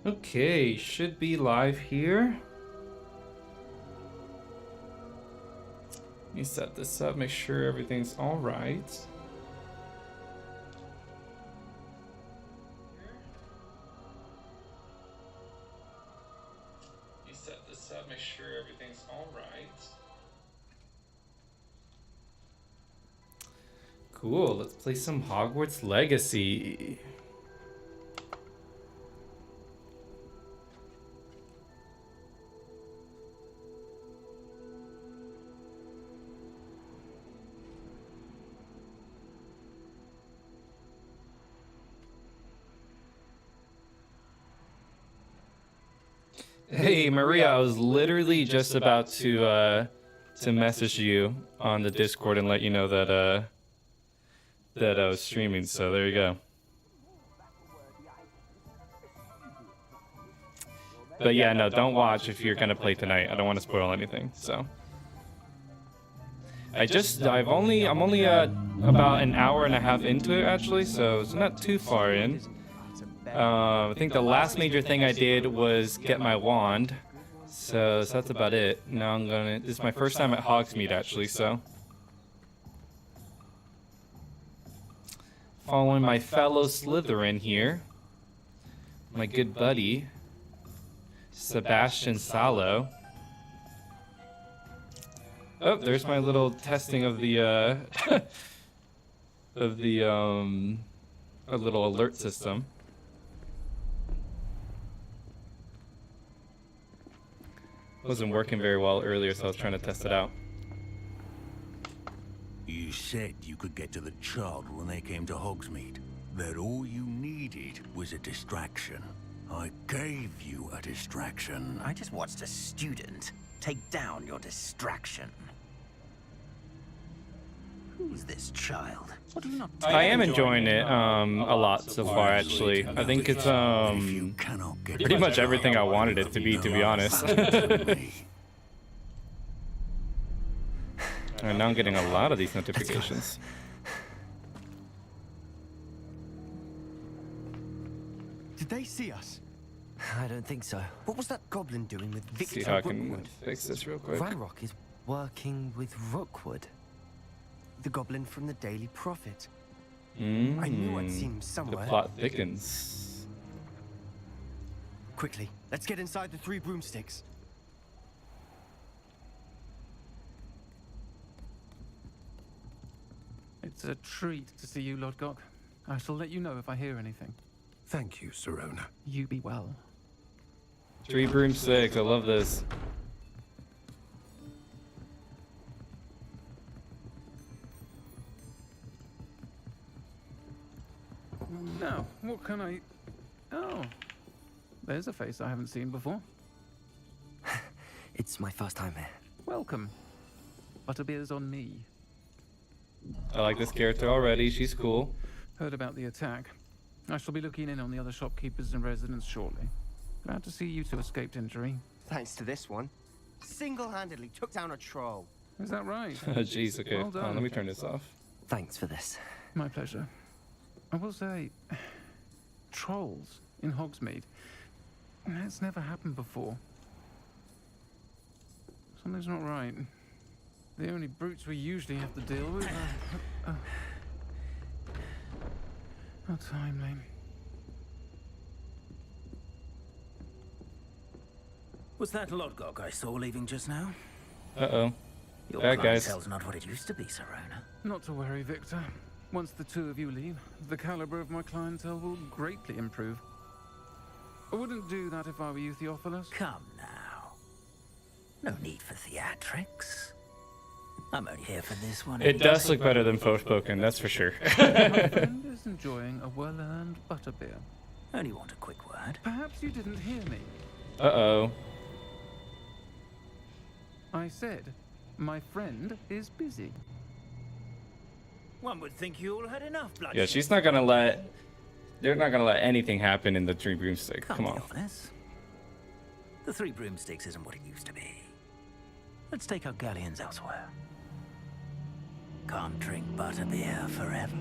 Okay, should be live here. Let me set this up, make sure everything's all right. Make sure everything's all right. Cool, let's play some Hogwarts Legacy. Hey Maria, I was literally just about to message you on the Discord and let you know that that I was streaming, so there you go. But yeah, no, don't watch if you're gonna play tonight. I don't want to spoil anything. So I'm only about an hour and a half into it actually, so it's not too far in. I think the last major thing I did was get my wand, so that's about it. Now this is my first time at Hogsmeade actually, so. Following my fellow Slytherin here, my good buddy, Sebastian Salo. Oh, there's my little testing of the, a little alert system. Wasn't working very well earlier, so I was trying to test it out. You said you could get to the child when they came to Hogsmeade. That all you needed was a distraction. I gave you a distraction. I just watched a student take down your distraction. Who's this child? What are you not I am enjoying it a lot so far actually. I think it's pretty much everything I wanted it to be honest. And now I'm getting a lot of these notifications. Did they see us? I don't think so. What was that goblin doing with Victor See how I can Rookwood? fix this real quick. Ranrock is working with Rookwood. The goblin from the Daily Prophet. I knew I'd seen him The somewhere. plot thickens. Quickly, let's get inside the Three Broomsticks. It's a treat to see you, Lodgok. I shall let you know if I hear anything. Thank you, Sirona. You be well. Three Broomsticks, I love this. Now, what can I... Oh, there's a face I haven't seen before. It's my first time here. Welcome. Butterbeer's on me. I like this character already, she's cool. Heard about the attack. I shall be looking in on the other shopkeepers and residents shortly. Glad to see you two escaped injury. Thanks to this one. Single-handedly took down a troll. Is that right? Jeez, okay, Well hold on, done. let me turn this off. Thanks for this. My pleasure. I will say, trolls in Hogsmeade. That's never happened before. Something's not right. The only brutes we usually have to deal with are... How timely. Was that Lodgok I saw leaving just now? Uh-oh. Your Bad guys. clientele's not what it used to be, Sirona. Not to worry, Victor. Once the two of you leave, the caliber of my clientele will greatly improve. I wouldn't do that if I were you, Theophilus. Come now. No need for theatrics. I'm only here for this one. It does look better than Forspoken, that's for sure. My friend is enjoying a well-earned butterbeer. Only want a quick word. Perhaps you didn't hear me. Uh-oh. I said, my friend is busy. One would think you all had enough blood. Yeah, she's not gonna let... They're not gonna let anything happen in the Three Broomsticks. Come on. Be honest. The Three Broomsticks isn't what it used to be. Let's take our galleons elsewhere. Can't drink butterbeer forever.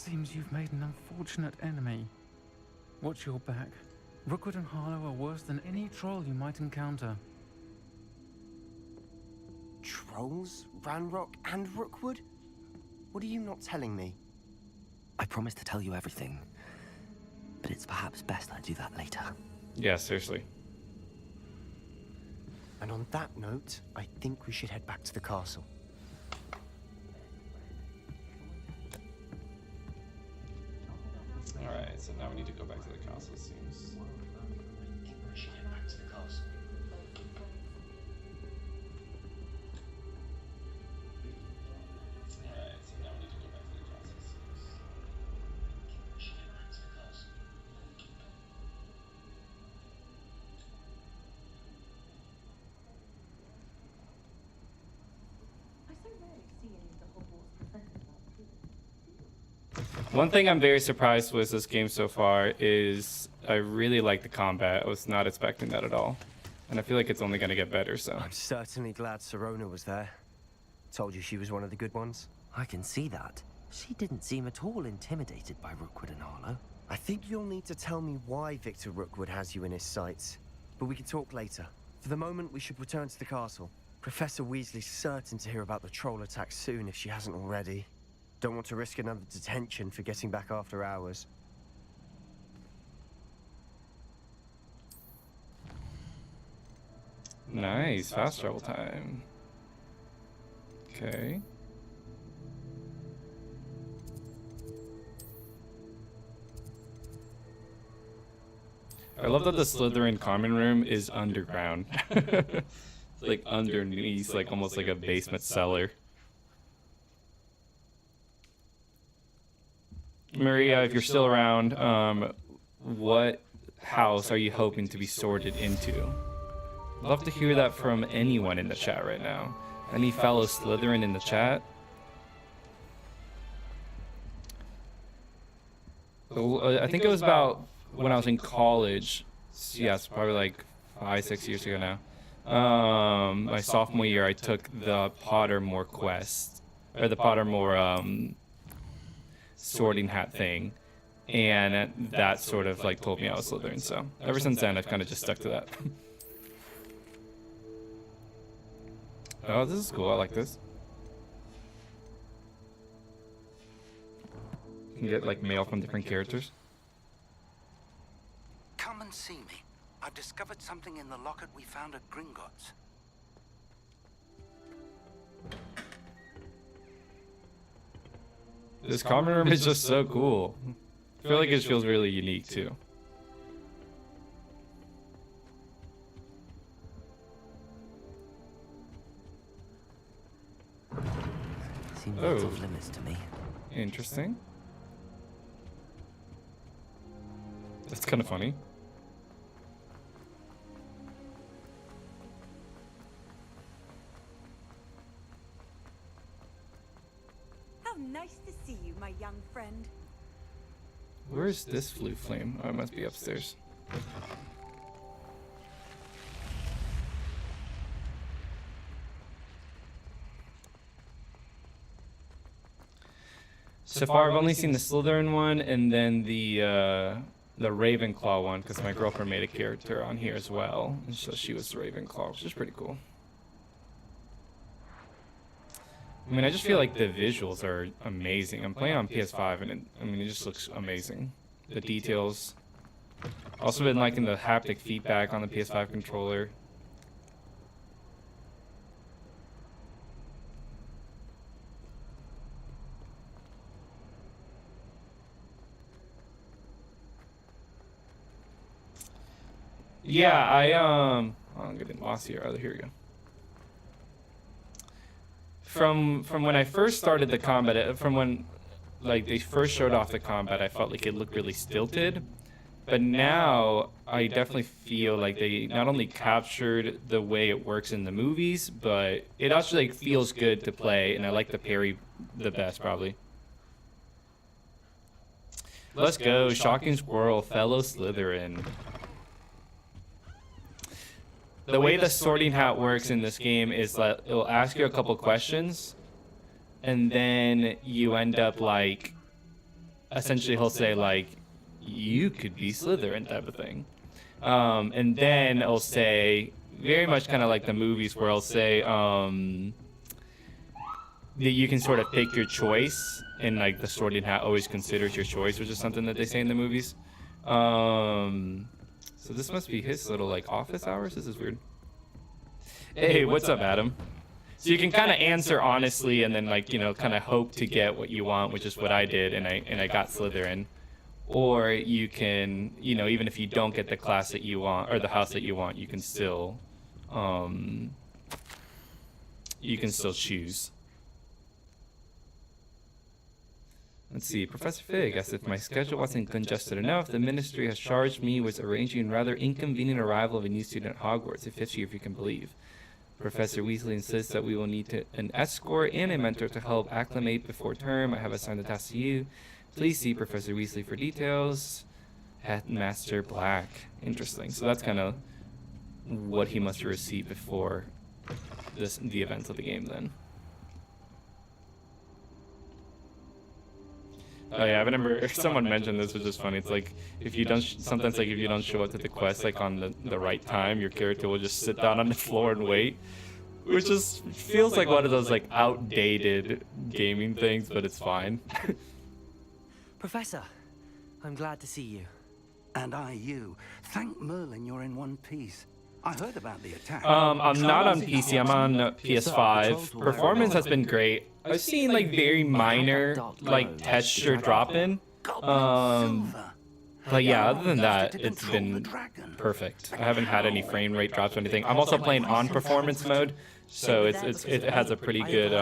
Seems you've made an unfortunate enemy. Watch your back. Rookwood and Harlow are worse than any troll you might encounter. Trolls? Ranrock and Rookwood? What are you not telling me? I promised to tell you everything, but it's perhaps best I do that later. Yeah, seriously. And on that note, I think we should head back to the castle. Alright, so now we need to go back to the castle, it seems. We should head back to the castle. Alright, so now we need to go back to the castle, it seems. We should head back to the castle. I so rarely see any of the Hogwarts professors out too. One thing I'm very surprised with this game so far is I really like the combat. I was not expecting that at all. And I feel like it's only going to get better, so. I'm certainly glad Sirona was there. Told you she was one of the good ones. I can see that. She didn't seem at all intimidated by Rookwood and Harlow. I think you'll need to tell me why Victor Rookwood has you in his sights. But we can talk later. For the moment, we should return to the castle. Professor Weasley's certain to hear about the troll attack soon if she hasn't already. Don't want to risk another detention for getting back after hours. Nice, fast travel time. Okay. I love that the Slytherin common room is underground. It's like underneath, like almost like a basement cellar. Maria, if you're still around, what house are you hoping to be sorted into? Love to hear that from anyone in the chat right now. Any fellow Slytherin in the chat? I think it was about when I was in college. Yeah, it's probably like 5-6 years ago now. My sophomore year, I took the Pottermore quest, or the Pottermore sorting hat thing, and that sort of like told me I was Slytherin. So ever since then, I've kind of just stuck to that. Oh, this is cool. I like this. You can get like mail from different characters. Come and see me. I've discovered something in the locket we found at Gringotts. This common room is just so cool. I feel like it feels really unique too. Seems lots of limits to me. Interesting. That's kind of funny. How nice to see you, my young friend. Where's this flute flame? Oh, it must be upstairs. So far, I've only seen the Slytherin one and then the Ravenclaw one, because my girlfriend made a character on here as well, and so she was the Ravenclaw, which is pretty cool. I mean, I just feel like the visuals are amazing. I'm playing on PS5, and it just looks amazing. The details. Also been liking the haptic feedback on the PS5 controller. Yeah, I'm getting lost here. Oh, here we go. From when I first started the combat, from when like they first showed off the combat, I felt like it looked really stilted. But now I definitely feel like they not only captured the way it works in the movies, but it actually like feels good to play, and I like the parry the best probably. Let's go, Shocking Squirrel, fellow Slytherin. The way the sorting hat works in this game is that it'll ask you a couple questions, and then you end up like essentially he'll say like, you could be Slytherin type of thing. And then it'll say, very much kind of like the movies where it'll say that you can sort of pick your choice, and like the Sorting Hat always considers your choice, which is something that they say in the movies. So this must be his little like office hours. This is weird. Hey, what's up, Adam? So you can kind of answer honestly, and then like, you know, kind of hope to get what you want, which is what I did, and I got Slytherin. Or you can, you know, even if you don't get the class that you want or the house that you want, you can still choose. Let's see. Professor Fig asked if my schedule wasn't congested enough. The ministry has charged me with arranging a rather inconvenient arrival of a new student at Hogwarts, a fifth year if you can believe. Professor Weasley insists that we will need an escort and a mentor to help acclimate before term. I have assigned the task to you. Please see Professor Weasley for details. Headmaster Black. Interesting. So that's kind of what he must receive before the events of the game then. Oh yeah, I remember someone mentioned this, which is funny. It's like if you don't sometimes like if you don't show up to the quest like on the right time, your character will just sit down on the floor and wait, which just feels like one of those like outdated gaming things, but it's fine. Professor, I'm glad to see you. And I you. Thank Merlin you're in one piece. I heard about the attack. I'm not on PC, I'm on PS5. Performance has been great. I've seen like very minor like texture drop in. But yeah, other than that, it's been perfect. I haven't had any frame rate drops or anything. I'm also playing on performance mode, so it has a pretty good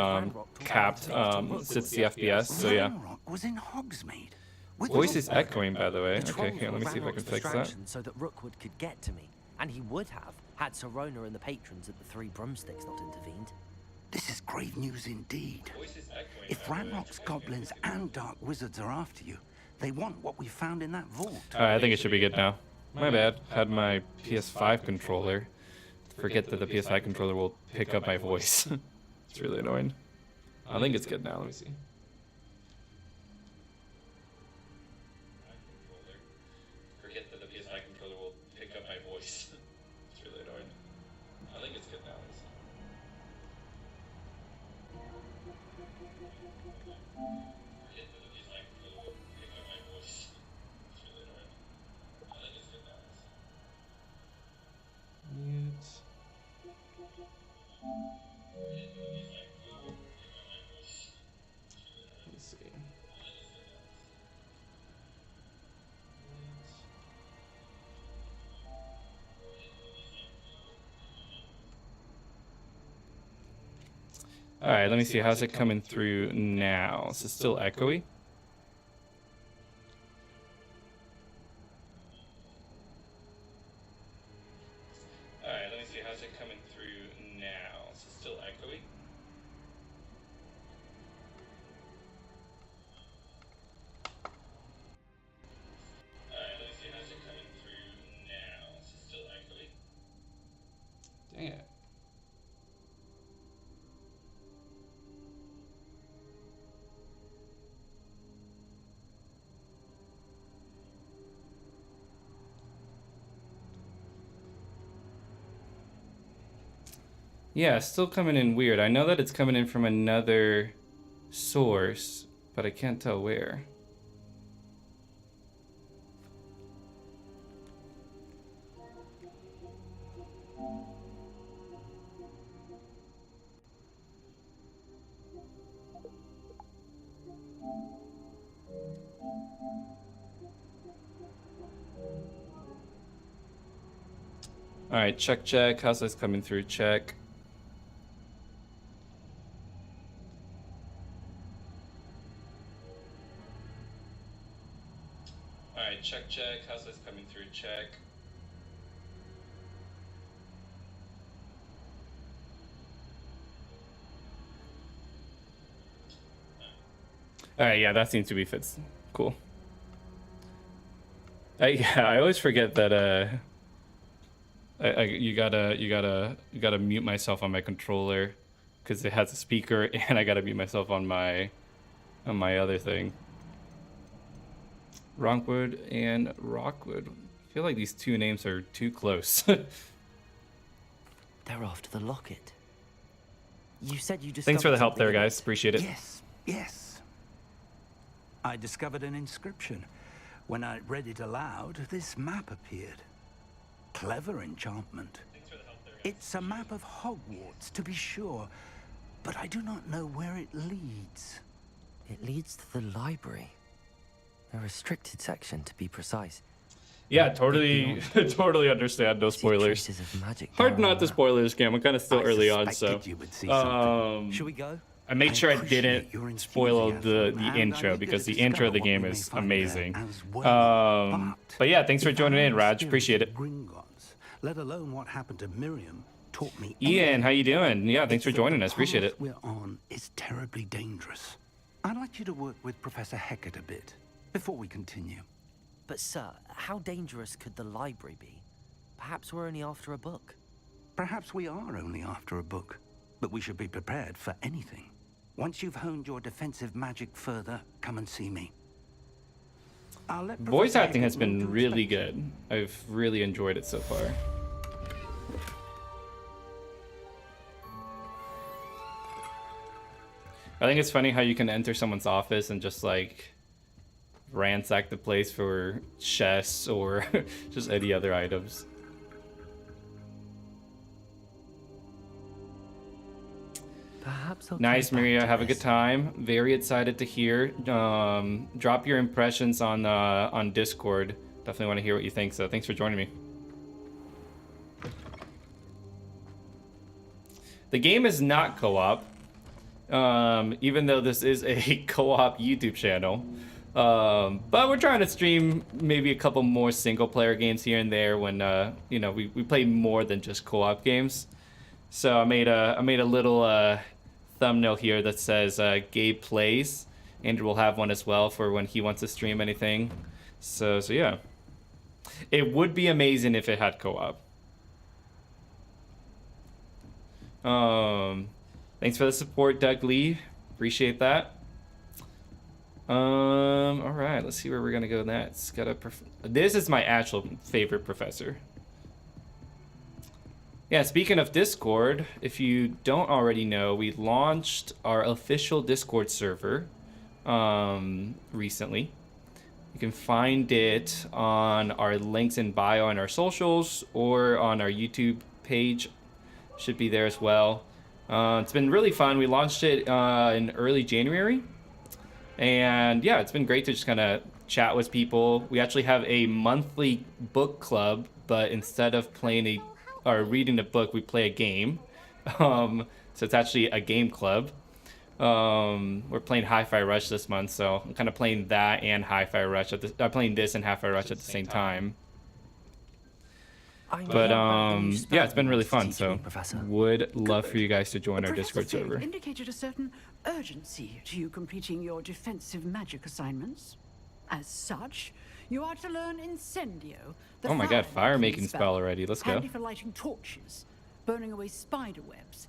capped 60 FPS. So yeah. Was in Hogsmeade. Voice is echoing, by the way. Okay, here, let me see if I can fix that. So that Rookwood could get to me, and he would have had Serona and the patrons at the Three Broomsticks not intervened. This is grave news indeed. If Ranrock's goblins and dark wizards are after you, they want what we found in that vault. Alright, I think it should be good now. My bad. Had my PS5 controller. Forget that the PS5 controller will pick up my voice. It's really annoying. I think it's good now. Let me see. Forget that the PS5 controller will pick up my voice. It's really annoying. I think it's good now. Mute. Let's see. All right, let me see. How's it coming through now? Is it still echoey? All right, let me see. How's it coming through now? Is it still echoey? All right, let me see. How's it coming through now? Is it still echoey? Dang it. Yeah, still coming in weird. I know that it's coming in from another source, but I can't tell where. All right, check. How's this coming through? Check. Alright, check. How's this coming through? Check. Alright, yeah, that seems to be fits. Cool. I always forget that you gotta mute myself on my controller because it has a speaker, and I gotta mute myself on my other thing. Rockwood and Rockwood. I feel like these two names are too close. They're after the locket. You said you discovered Thanks for the help something there, in it. guys. Appreciate it. Yes, yes. I discovered an inscription. When I read it aloud, this map appeared. Clever enchantment. It's a map of Hogwarts, to be sure, but I do not know where it leads. It leads to the library. A restricted section, to be precise. Yeah, totally, totally understand. No spoilers. Traces of magic Hard down not to there. spoil this game. I'm kind of still I early on, so suspected you would see something. Shall we go? I made sure I appreciate your didn't spoil the enthusiasm, and intro I'm because eager the to intro of the discover game what we is may find there amazing. as well. But yeah, thanks for if joining our in, Raj. experience Appreciate with it. Gringotts, let alone what happened to Miriam, taught me. Ian, how you doing? Yeah, thanks for It's that joining the us. Appreciate path it. we're on is terribly dangerous. I'd like you to work with Professor Hecat a bit before we continue. But sir, how dangerous could the library be? Perhaps we're only after a book. Perhaps we are only after a book, but we should be prepared for anything. Once you've honed your defensive magic further, come and see me. I'll let Voice Professor acting has Hecat know been to really expect you. good. I've really enjoyed it so far. I think it's funny how you can enter someone's office and just like ransack the place for chests or just any other items. Perhaps I'll Nice, come back Maria. to Have a this. good time. Very excited to hear. Drop your impressions on Discord. Definitely want to hear what you think. So thanks for joining me. The game is not co-op, even though this is a co-op YouTube channel. But we're trying to stream maybe a couple more single-player games here and there when you know, we play more than just co-op games. So I made a little thumbnail here that says Gabe plays. Andrew will have one as well for when he wants to stream anything. So yeah, it would be amazing if it had co-op. Thanks for the support, Doug Lee. Appreciate that. All right, let's see where we're gonna go next. This is my actual favorite professor. Yeah, speaking of Discord, if you don't already know, we launched our official Discord server recently. You can find it on our links in bio on our socials or on our YouTube page. Should be there as well. It's been really fun. We launched it in early January. And yeah, it's been great to just kind of chat with people. We actually have a monthly book club, but instead of playing or reading a book, we play a game. So it's actually a game club. We're playing Hi-Fi Rush this month, so I'm kind of playing that and Hi-Fi Rush playing this and Hi-Fi Rush at the same time. But yeah, it's been really fun. So would love for you guys to join our Discord Field server. indicated a certain urgency to you completing your defensive magic assignments. As such, you are to learn Incendio. Oh my god, fire making spell already. Let's go. Handy for lighting torches, burning away spider webs,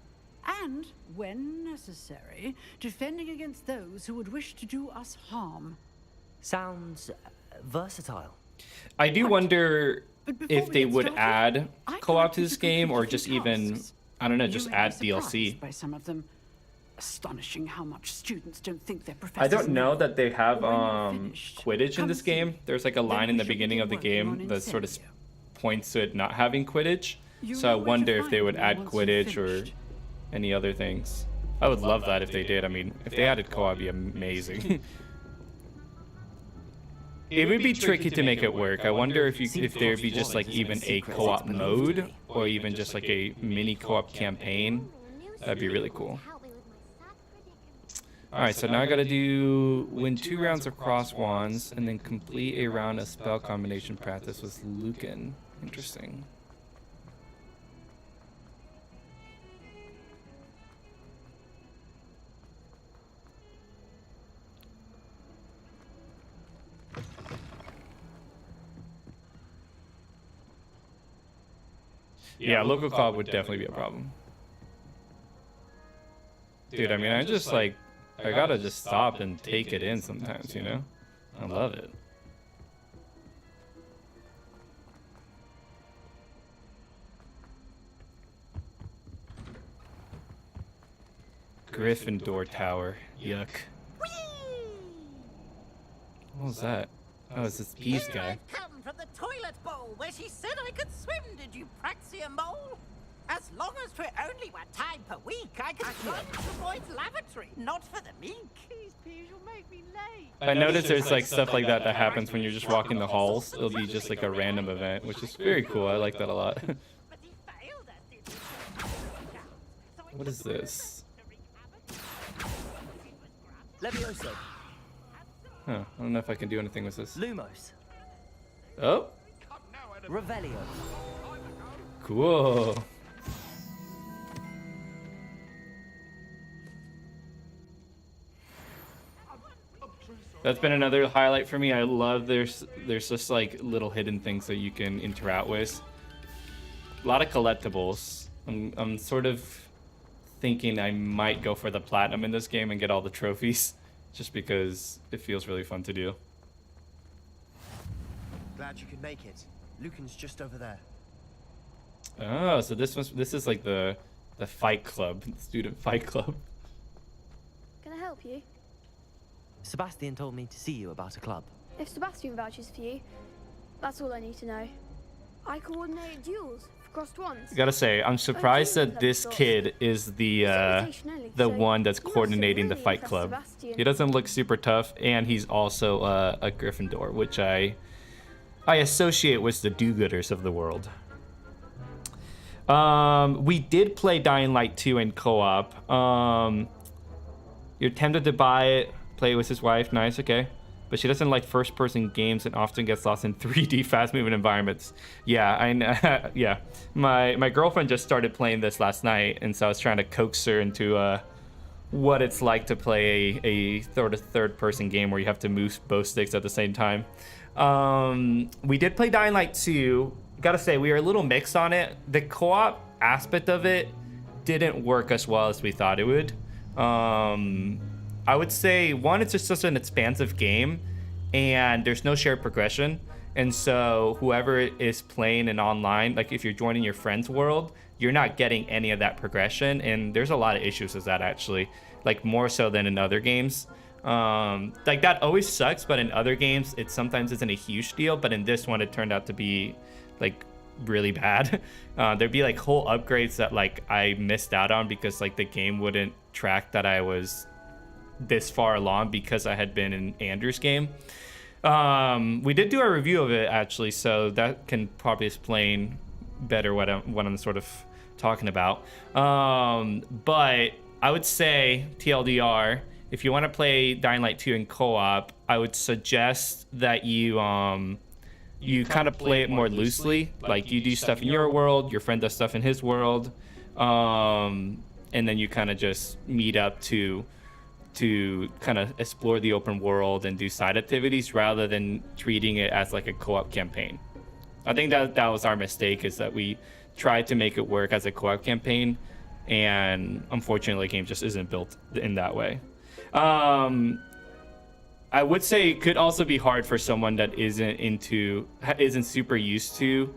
and, when necessary, defending against those who would wish to do us harm. Sounds versatile. I do wonder But before if we they get would started, add I'd co-op like to you this to complete game, a or few just even, tasks. I don't know, You just may add be surprised DLC. by some of them. Astonishing how much students don't think their I professors don't know that they have When you're finished, Quidditch in come this see game. me. There's like a Then line in we the shall beginning of the begin working game on that sort of Incendio. points to it not having Quidditch. You So I know where to wonder if they find would me add once you've Quidditch or finished. any other things. I would love that if they did. I mean, if they added co-op, it'd be amazing. It would be tricky to make it work. I wonder if there'd be just like even a co-op mode or even just like a mini co-op campaign. That'd be really cool. Alright, so now I gotta win 2 rounds of cross wands and then complete a round of spell combination practice with Lucan. Interesting. Yeah, local co-op would definitely be a problem. Dude, I mean, I just like, I gotta just stop and take it in sometimes, you know? I love it. Gryffindor tower. Yuck. What was that? Oh, it's this Peas guy. I've come from the toilet bowl where she said I could swim, did you praxia mole? As long as 'twere only 1 time per week, I could run to the boys' lavatory, not for the meek. These peas will make me late. I noticed there's like stuff like that that happens when you're just walking the halls. It'll be just like a random event, which is very cool. I like that a lot. What is this? Levioso. Huh, I don't know if I can do anything with this. Lumos. Oh, Revelio. cool. That's been another highlight for me. I love there's just like little hidden things that you can interact with. A lot of collectibles. I'm sort of thinking I might go for the platinum in this game and get all the trophies, just because it feels really fun to do. Glad you could make it. Lucan's just over there. Oh, so this is like the fight club, student fight club. Can I help you? Sebastian told me to see you about a club. If Sebastian vouches for you, that's all I need to know. I coordinate duels for crossed ones. I gotta say, I'm surprised that this kid is the one that's coordinating the fight club. He doesn't look super tough, and he's also a Gryffindor, which I associate with the do-gooders of the world. We did play Dying Light 2 in co-op. You're tempted to buy it, play it with his wife, nice, okay. But she doesn't like first-person games and often gets lost in 3D fast-moving environments. Yeah, I know. Yeah, my girlfriend just started playing this last night, and so I was trying to coax her into what it's like to play a third-person game where you have to move both sticks at the same time. We did play Dying Light 2. Gotta say, we were a little mixed on it. The co-op aspect of it didn't work as well as we thought it would. I would say, one, it's just such an expansive game, and there's no shared progression. And so whoever is playing an online, like if you're joining your friend's world, you're not getting any of that progression. And there's a lot of issues with that, actually, like more so than in other games. Like that always sucks, but in other games, it sometimes isn't a huge deal. But in this one, it turned out to be like really bad. There'd be like whole upgrades that like I missed out on because like the game wouldn't track that I was this far along because I had been in Andrew's game. We did do a review of it actually, so that can probably explain better what I'm sort of talking about. But I would say TLDR, if you want to play Dying Light 2 in co-op, I would suggest that you kind of play it more loosely. Like you do stuff in your world, your friend does stuff in his world, and then you kind of just meet up to kind of explore the open world and do side activities rather than treating it as like a co-op campaign. I think that was our mistake, is that we tried to make it work as a co-op campaign, and unfortunately the game just isn't built in that way. I would say it could also be hard for someone that isn't super used to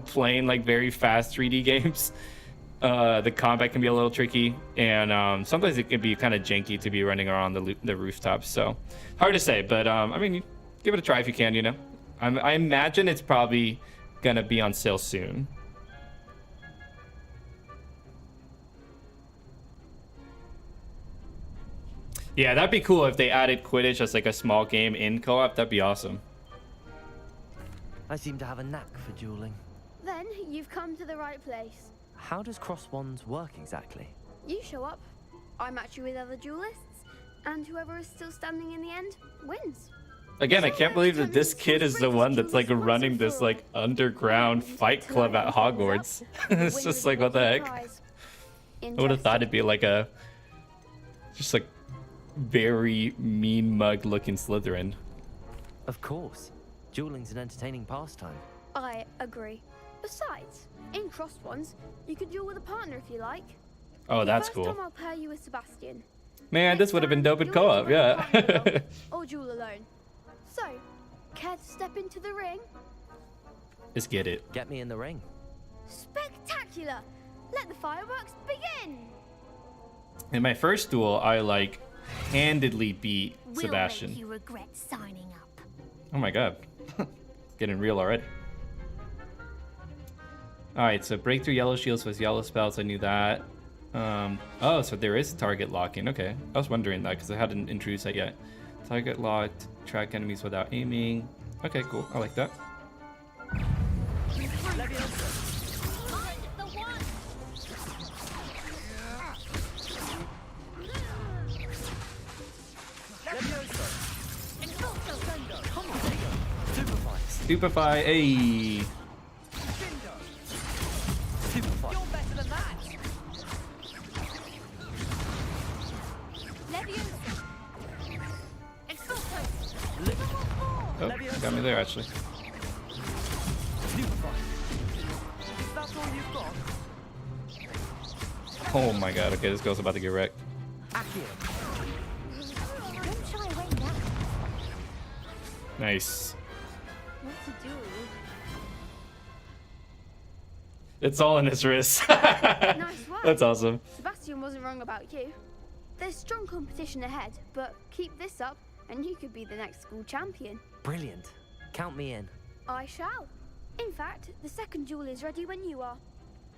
playing like very fast 3D games. The combat can be a little tricky, and sometimes it can be kind of janky to be running around the rooftops. So hard to say, but I mean, give it a try if you can. You know, I imagine it's probably gonna be on sale soon. Yeah, that'd be cool if they added Quidditch as like a small game in co-op. That'd be awesome. I seem to have a knack for dueling. Then you've come to the right place. How does cross wands work exactly? You show up, I match you with other duelists, and whoever is still standing in the end wins. Again, I can't believe that this kid is the one that's like running this like underground fight club at Hogwarts. It's just like, what the heck? I would have thought it'd be like a just like very mean mug looking Slytherin. Of course. Dueling's an entertaining pastime. I agree. Besides, in crossed ones, you can duel with a partner if you like. Oh, that's First cool. time I'll pair you with Sebastian. Man, this would have been dope in co-op, yeah. Or duel alone. So, care to step into the ring? Let's get it. Get me in the ring. Spectacular! Let the fireworks begin! In my first duel, I like handedly beat Sebastian. Will make you regret signing up. Oh my god. Getting real already. Alright, so break through yellow shields with yellow spells. I knew that. Oh, so there is target locking. Okay. I was wondering that because I hadn't introduced that yet. Target locked, track enemies without aiming. Okay, cool. I like that. Stupefy, ayy. Oh, got me there actually. Oh my god, okay, this girl's about to get wrecked. Nice. It's all in his wrist. Nice work. That's awesome. Sebastian wasn't wrong about you. There's strong competition ahead, but keep this up and you could be the next school champion. Brilliant. Count me in. I shall. In fact, the second duel is ready when you are.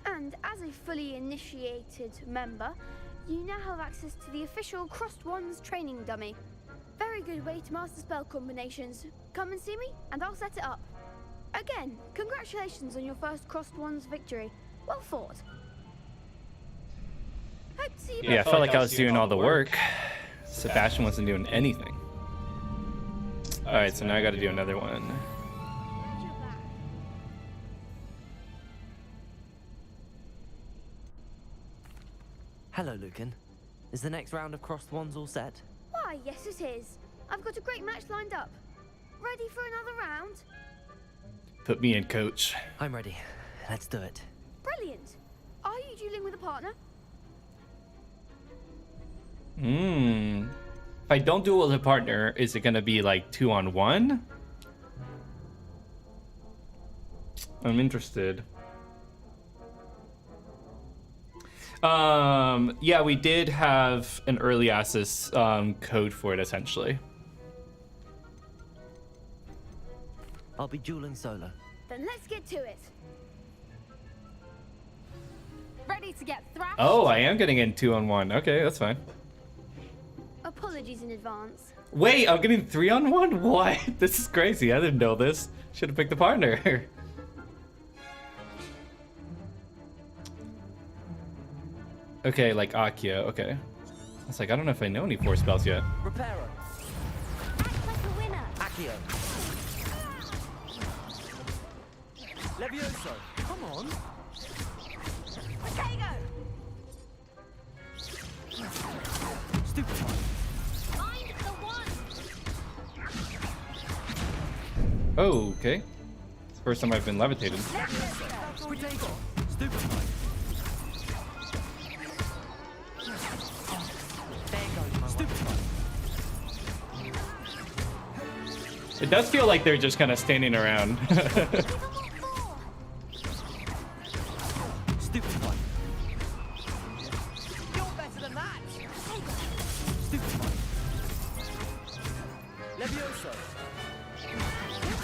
And as a fully initiated member, you now have access to the official Crossed Wands training dummy. Very good way to master spell combinations. Come and see me, and I'll set it up. Again, congratulations on your first Crossed Wands victory. Well fought. Hope to see you Yeah, I felt like I was doing all the work. Sebastian wasn't doing anything. Alright, so now I gotta do another one. Hello, Lucan. Is the next round of Crossed Wands all set? Why, yes it is. I've got a great match lined up. Ready for another round? Put me in, coach. I'm ready. Let's do it. Brilliant. Are you dueling with a partner? If I don't duel with a partner, is it gonna be like 2-on-1? I'm interested. Yeah, we did have an early access code for it essentially. I'll be dueling solo. Then let's get to it. Ready to get thrashed? Oh, I am getting in 2-on-1. Okay, that's fine. Apologies in advance. Wait, I'm getting 3-on-1? What? This is crazy. I didn't know this. Should have picked a partner. Okay, like Akio. Okay. I was like, I don't know if I know any 4 spells yet. Reparo. Act like a winner. Accio. Levioso. Come on. Potato! Stupefy. Find the one. Oh, okay. It's the first time I've been levitated. Potato. Stupefy. It does feel like they're just kind of standing around. Stupid one. You're better than that! Stupid one. Levioso.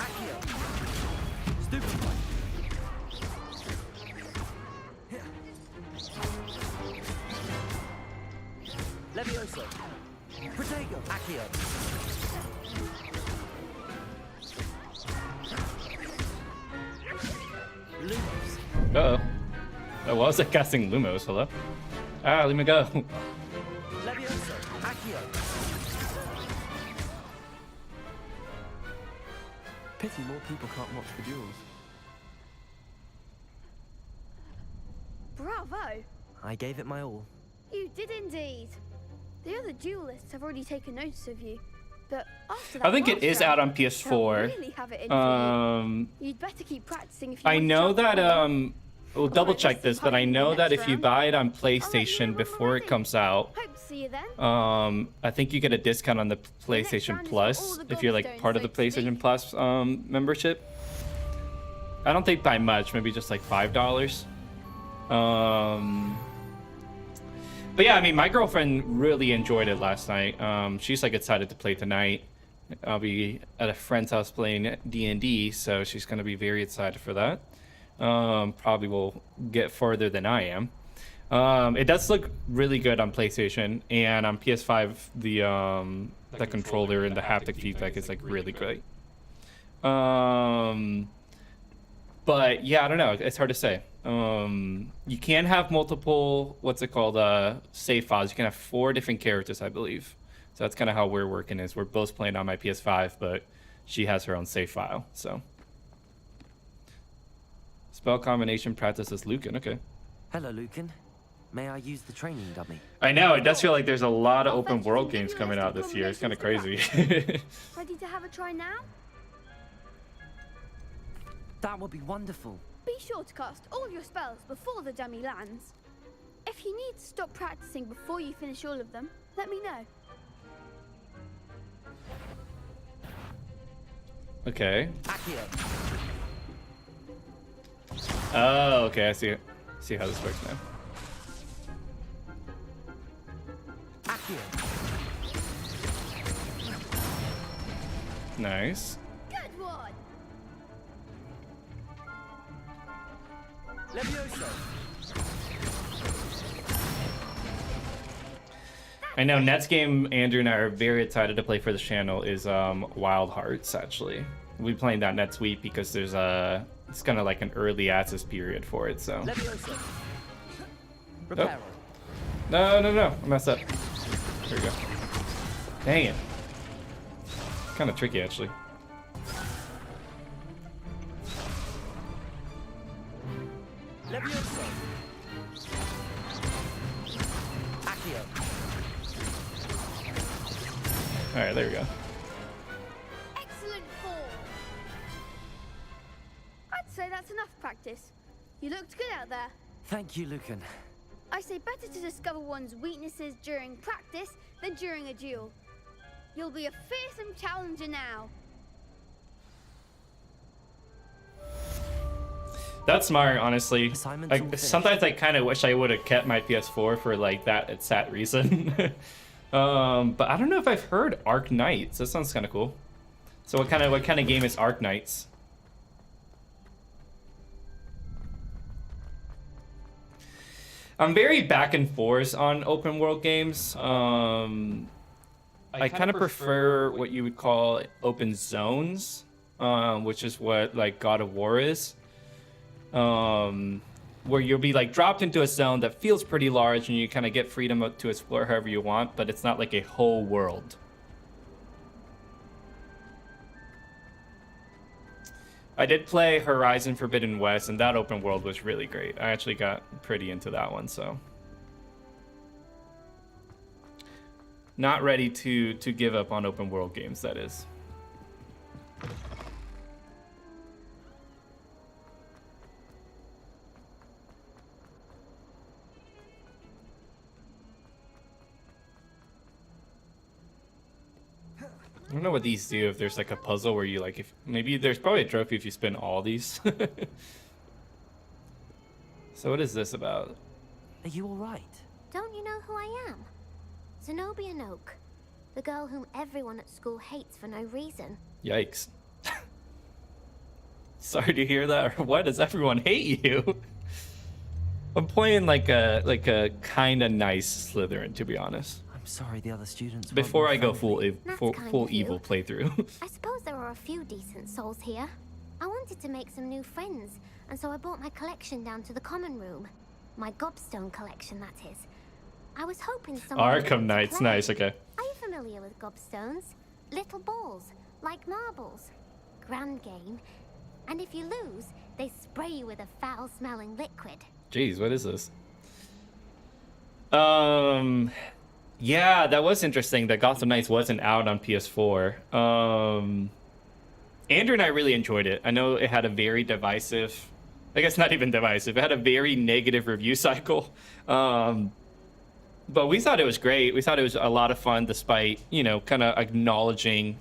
Accio. Stupid one. Levioso. Protego. Accio. Lumos. Uh-oh. Oh, well, I was like casting Lumos. Hello? Ah, let me go. Levioso. Accio. Pity more people can't watch the duels. Bravo. I gave it my all. You did indeed. The other duelists have already taken notice of you. But after that I think it is last out on round, PS4. they'll really have it in for you. You'd better keep practicing if you I want to know travel that, far. we'll double check this, but I know that if you buy it on PlayStation before it comes out, Hope to see you then. I think you get a discount on the PlayStation round is for Plus all the if you're like gobstones, part of the so to speak. PlayStation Plus membership. I don't think by much, maybe just like $5. But yeah, I mean, my girlfriend really enjoyed it last night. She's like excited to play tonight. I'll be at a friend's house playing D&D, so she's gonna be very excited for that. Probably will get further than I am. It does look really good on PlayStation, and on PS5 the controller and the haptic feedback is like really great. But yeah, I don't know, it's hard to say. You can have multiple, what's it called, save files. You can have 4 different characters, I believe. So that's kind of how we're working, is we're both playing on my PS5, but she has her own save file. So spell combination practice as Lucan. Okay. Hello, Lucan. May I use the training dummy? I know, it does feel like there's a lot of open world games coming out this year. It's kind of crazy. Ready to have a try now? That would be wonderful. Be sure to cast all your spells before the dummy lands. If you need to stop practicing before you finish all of them, let me know. Okay. Accio. Oh, okay, I see it. See how this works now. Accio. Nice. Good one. Levioso. I know next game Andrew and I are very excited to play for the channel is Wild Hearts. Actually, we'll be playing that next week because there's it's kind of like an early access period for it. So. Levioso. Oh. No, I messed up. There we go. Dang it. Kind of tricky actually. Levioso. Accio. All right, there we go. Excellent form. I'd say that's enough practice. You looked good out there. Thank you, Lucan. I say better to discover one's weaknesses during practice than during a duel. You'll be a fearsome challenger now. That's smart, honestly. Like, sometimes I kind of wish I would have kept my PS4 for like that exact reason. But I don't know if I've heard Arc Knights. That sounds kind of cool. So what kind of game is Arc Knights? I'm very back and forth on open world games. I kind of prefer what you would call open zones, which is what like God of War is. Where you'll be like dropped into a zone that feels pretty large and you kind of get freedom to explore however you want, but it's not like a whole world. I did play Horizon Forbidden West, and that open world was really great. I actually got pretty into that one, so. Not ready to give up on open world games, that is. I don't know what these do, if there's like a puzzle where you like, if maybe there's probably a trophy if you spin all these. So what is this about? Are you all right? Don't you know who I am? Zenobia Noak, the girl whom everyone at school hates for no reason. Yikes. Sorry to hear that. Why does everyone hate you? I'm playing like a kind of nice Slytherin, to be honest. I'm sorry the other students. Before I go full of you. evil playthrough. I suppose there are a few decent souls here. I wanted to make some new friends, and so I brought my collection down to the common room. My gobstone collection, that is. I was hoping someone Arkham Knights, play. nice, okay. Are you familiar with gobstones? Little balls, like marbles. Grand game. And if you lose, they spray you with a foul-smelling liquid. Jeez, what is this? Yeah, that was interesting that Gotham Knights wasn't out on PS4. Andrew and I really enjoyed it. I know it had a very divisive, I guess not even divisive, it had a very negative review cycle. But we thought it was great. We thought it was a lot of fun despite, you know, kind of acknowledging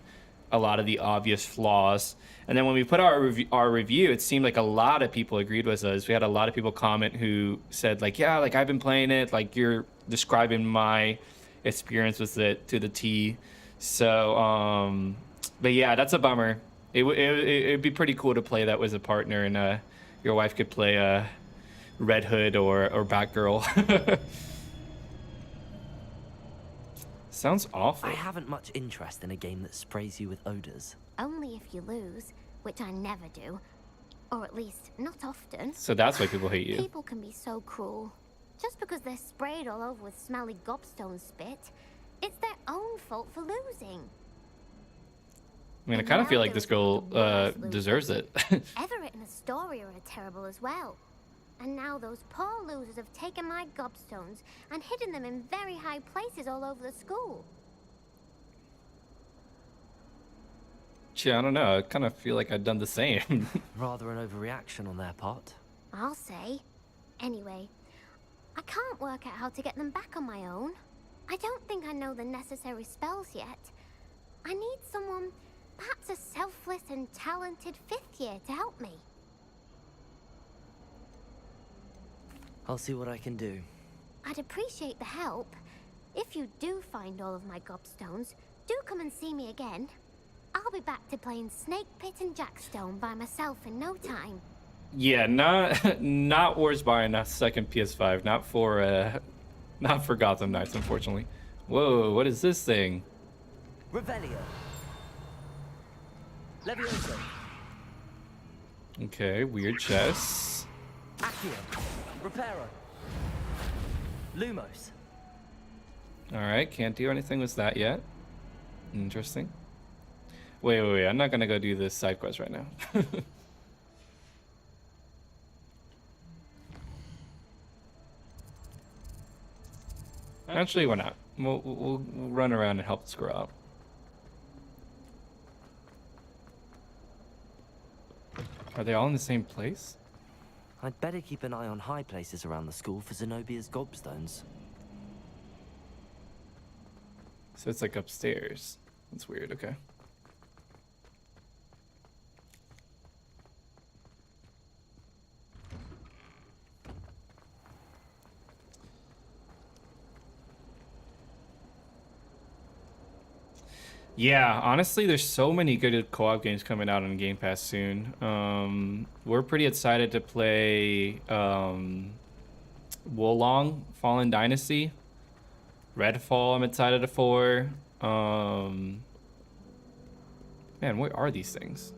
a lot of the obvious flaws. And then when we put our review, it seemed like a lot of people agreed with us. We had a lot of people comment who said like, yeah, like I've been playing it, like you're describing my experience with it to the T. So, but yeah, that's a bummer. It'd be pretty cool to play that with a partner, and your wife could play Red Hood or Batgirl. Sounds awful. I haven't much interest in a game that sprays you with odors. Only if you lose, which I never do. Or at least, not often. So that's why people hate you. People can be so cruel. Just because they're sprayed all over with smelly gobstone spit, it's their own fault for losing. I mean, I kind of feel like this girl deserves it. Everett and Astoria are terrible as well. And now those poor losers have taken my gobstones and hidden them in very high places all over the school. Gee, I don't know. I kind of feel like I've done the same. Rather an overreaction on their part. I'll say. Anyway, I can't work out how to get them back on my own. I don't think I know the necessary spells yet. I need someone, perhaps a selfless and talented 5th year to help me. I'll see what I can do. I'd appreciate the help. If you do find all of my gobstones, do come and see me again. I'll be back to playing Snake Pit and Jackstone by myself in no time. Yeah, not worth buying a second PS5. Not for Gotham Knights, unfortunately. Whoa, what is this thing? Revelio. Levioso. Okay, weird chess. Accio. Reparo. Lumos. Alright, can't do anything with that yet. Interesting. Wait, I'm not gonna go do this side quest right now. Actually, why not? We'll run around and help this girl out. Are they all in the same place? I'd better keep an eye on high places around the school for Zenobia's gobstones. So it's like upstairs. That's weird, okay. Yeah, honestly, there's so many good co-op games coming out on Game Pass soon. We're pretty excited to play Wolong, Fallen Dynasty. Redfall, I'm excited for. Man, what are these things?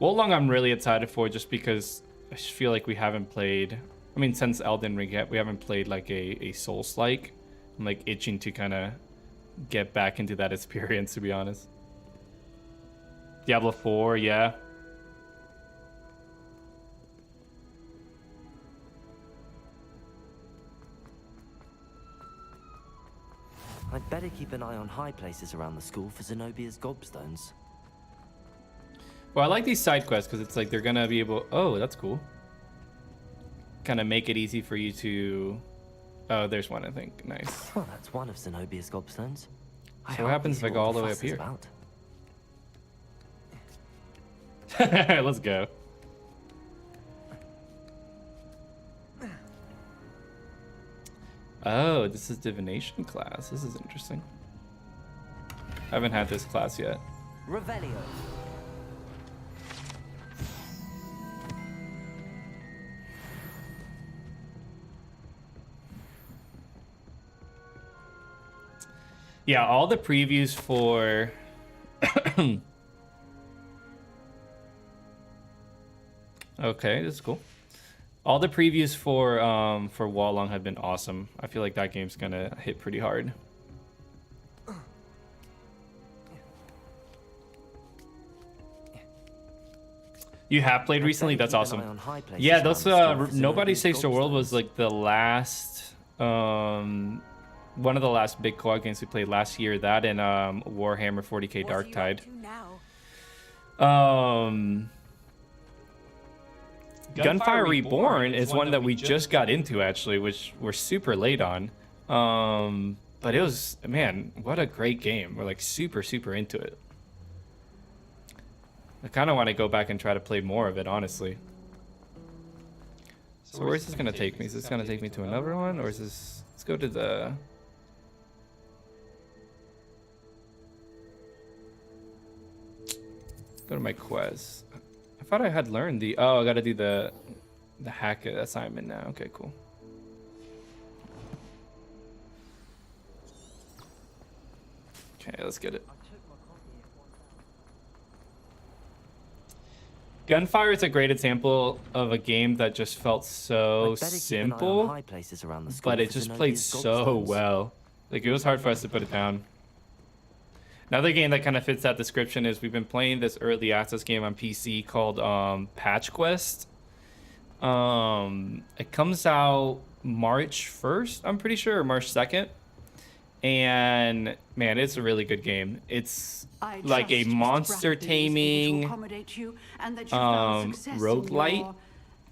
Wolong I'm really excited for just because I just feel like we haven't played... I mean, since Elden Ring, we haven't played like a Souls-like. I'm like itching to kind of get back into that experience, to be honest. Diablo 4, yeah. I'd better keep an eye on high places around the school for Zenobia's gobstones. Well, I like these side quests because it's like they're gonna be able... Oh, that's cool. Kind of make it easy for you to... Oh, there's one, I think. Nice. Well, that's one of Zenobia's gobstones. So what happens if I go all the way up here? Let's go. Oh, this is divination class. This is interesting. I haven't had this class yet. Revelio. Yeah, all the previews for... Okay, this is cool. All the previews for Wolong have been awesome. I feel like that game's gonna hit pretty hard. You have played recently? That's awesome. Yeah, those Nobody Saves the World was like the last one of the last big co-op games we played last year. That and Warhammer 40k Darktide. Gunfire Reborn is one that we just got into, actually, which we're super late on. But it was, man, what a great game. We're like super into it. I kind of want to go back and try to play more of it, honestly. So where is this going to take me? Is this going to take me to another one? Or is this... Let's go to the... Go to my quest. I thought I had learned the... Oh, I got to do the hack assignment now. Okay, cool. Okay, let's get it. Gunfire is a great example of a game that just felt so simple, but it just played so well. Like, it was hard for us to put it down. Another game that kind of fits that description is we've been playing this early access game on PC called Patch Quest. It comes out March 1st, I'm pretty sure, or March 2nd. And man, it's a really good game. It's like a monster taming roguelite,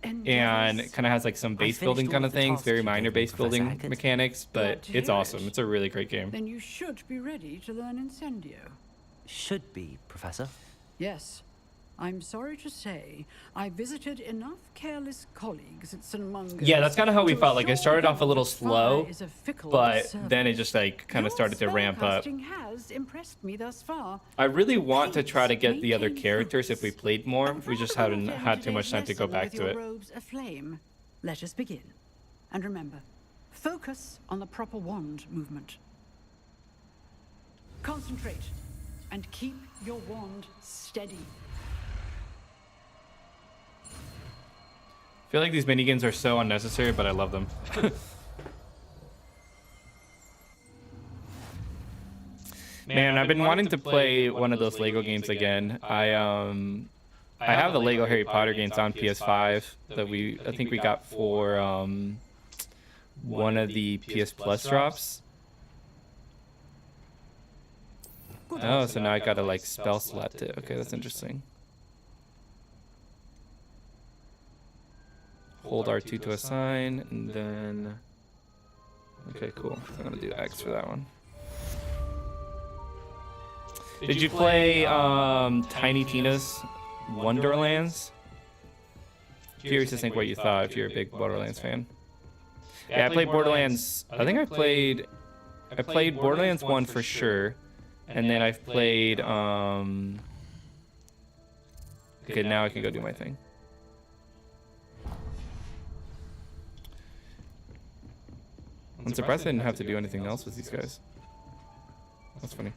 and it kind of has like some base building kind of things, very minor base building mechanics, but it's awesome. It's a really great game. Then you should be ready to learn Incendio. Should be, Professor. Yes. I'm sorry to say, I visited enough careless colleagues at St. Mungo's. Yeah, that's kind of how we felt. Like, I started off a little slow, but then it just like kind of started to ramp up. Has impressed me thus far. I really want to try to get the other characters if we played more. We just haven't had too much time to go back to it. Robes aflame. Let us begin. And remember, focus on the proper wand movement. Concentrate and keep your wand steady. I feel like these minigames are so unnecessary, but I love them. Man, I've been wanting to play one of those Lego games again. I have the Lego Harry Potter games on PS5 that I think we got for one of the PS Plus drops. Oh, so now I gotta like spell select it. Okay, that's interesting. Hold R2 to assign, and then... Okay, cool. I'm gonna do X for that one. Did you play Tiny Tina's Wonderlands? Curious to think what you thought if you're a big Borderlands fan. Yeah, I played Borderlands... I think I played Borderlands 1 for sure. And then I've played... Okay, now I can go do my thing. I'm surprised I didn't have to do anything else with these guys. That's funny.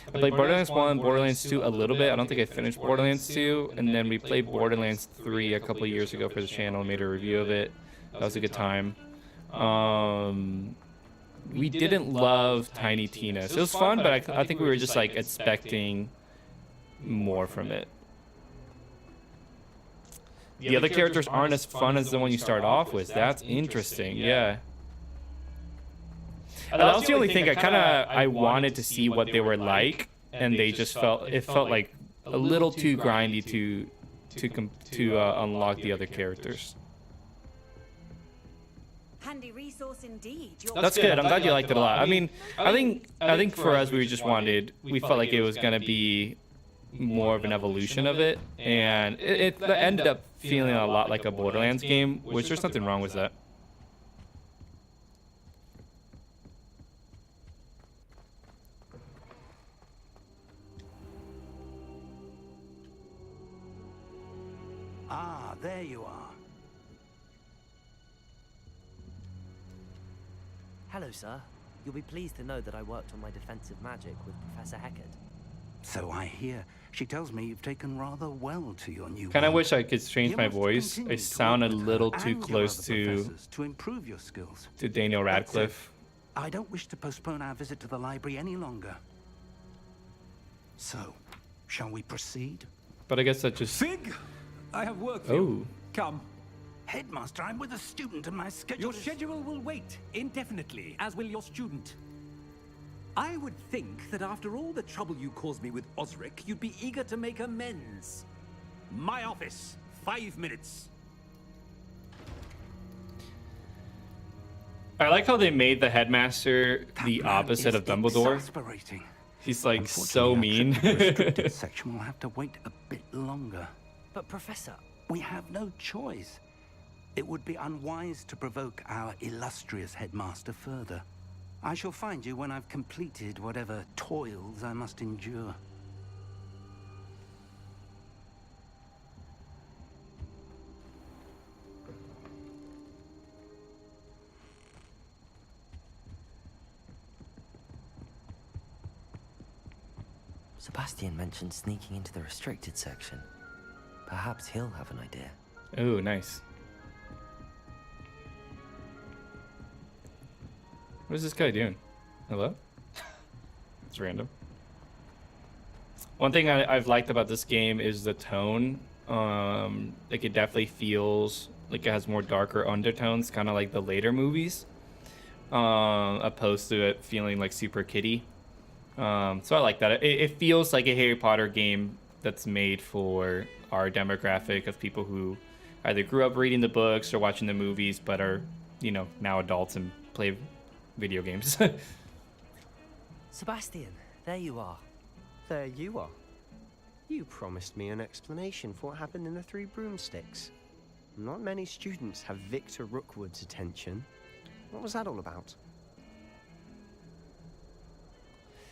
I played Borderlands 1, Borderlands 2 a little bit. I don't think I finished Borderlands 2. And then we played Borderlands 3 a couple of years ago for the channel and made a review of it. That was a good time. We didn't love Tiny Tina's. It was fun, but I think we were just like expecting more from it. The other characters aren't as fun as the one you start off with. That's interesting, yeah. That was the only thing I wanted to see what they were like, and they just felt like a little too grindy to unlock the other characters. Handy resource indeed. That's good. I'm glad you liked it a lot. I mean, I think for us we felt like it was gonna be more of an evolution of it, and it ended up feeling a lot like a Borderlands game, which there's nothing wrong with that. Ah, there you are. Hello, sir. You'll be pleased to know that I worked on my defensive magic with Professor Heckert. So I hear. She tells me you've taken rather well to your new Kind of work. wish I could change my voice. I sound a little too close to improve your skills. to Daniel Radcliffe. I don't wish to postpone our visit to the library any longer. So, shall we proceed? But I guess that just... Fig! I have work for you. Come. Headmaster, I'm with a student and my schedule Your schedule will wait indefinitely, as will your student. I would think that after all the trouble you caused me with Osric, you'd be eager to make amends. My office. 5 minutes. I like how they made the headmaster the opposite of Dumbledore. Exasperating. He's like so mean. The restricted section will have to wait a bit longer. But Professor, We have no choice. It would be unwise to provoke our illustrious headmaster further. I shall find you when I've completed whatever toils I must endure. Sebastian mentioned sneaking into the restricted section. Perhaps he'll have an idea. Ooh, nice. What is this guy doing? Hello? It's random. One thing I've liked about this game is the tone. Like, it definitely feels like it has more darker undertones, kind of like the later movies, opposed to it feeling like super kiddie. So I like that. It feels like a Harry Potter game that's made for our demographic of people who either grew up reading the books or watching the movies, but are, you know, now adults and play video games. Sebastian, there you are. There you are. You promised me an explanation for what happened in the Three Broomsticks. Not many students have Victor Rookwood's attention. What was that all about?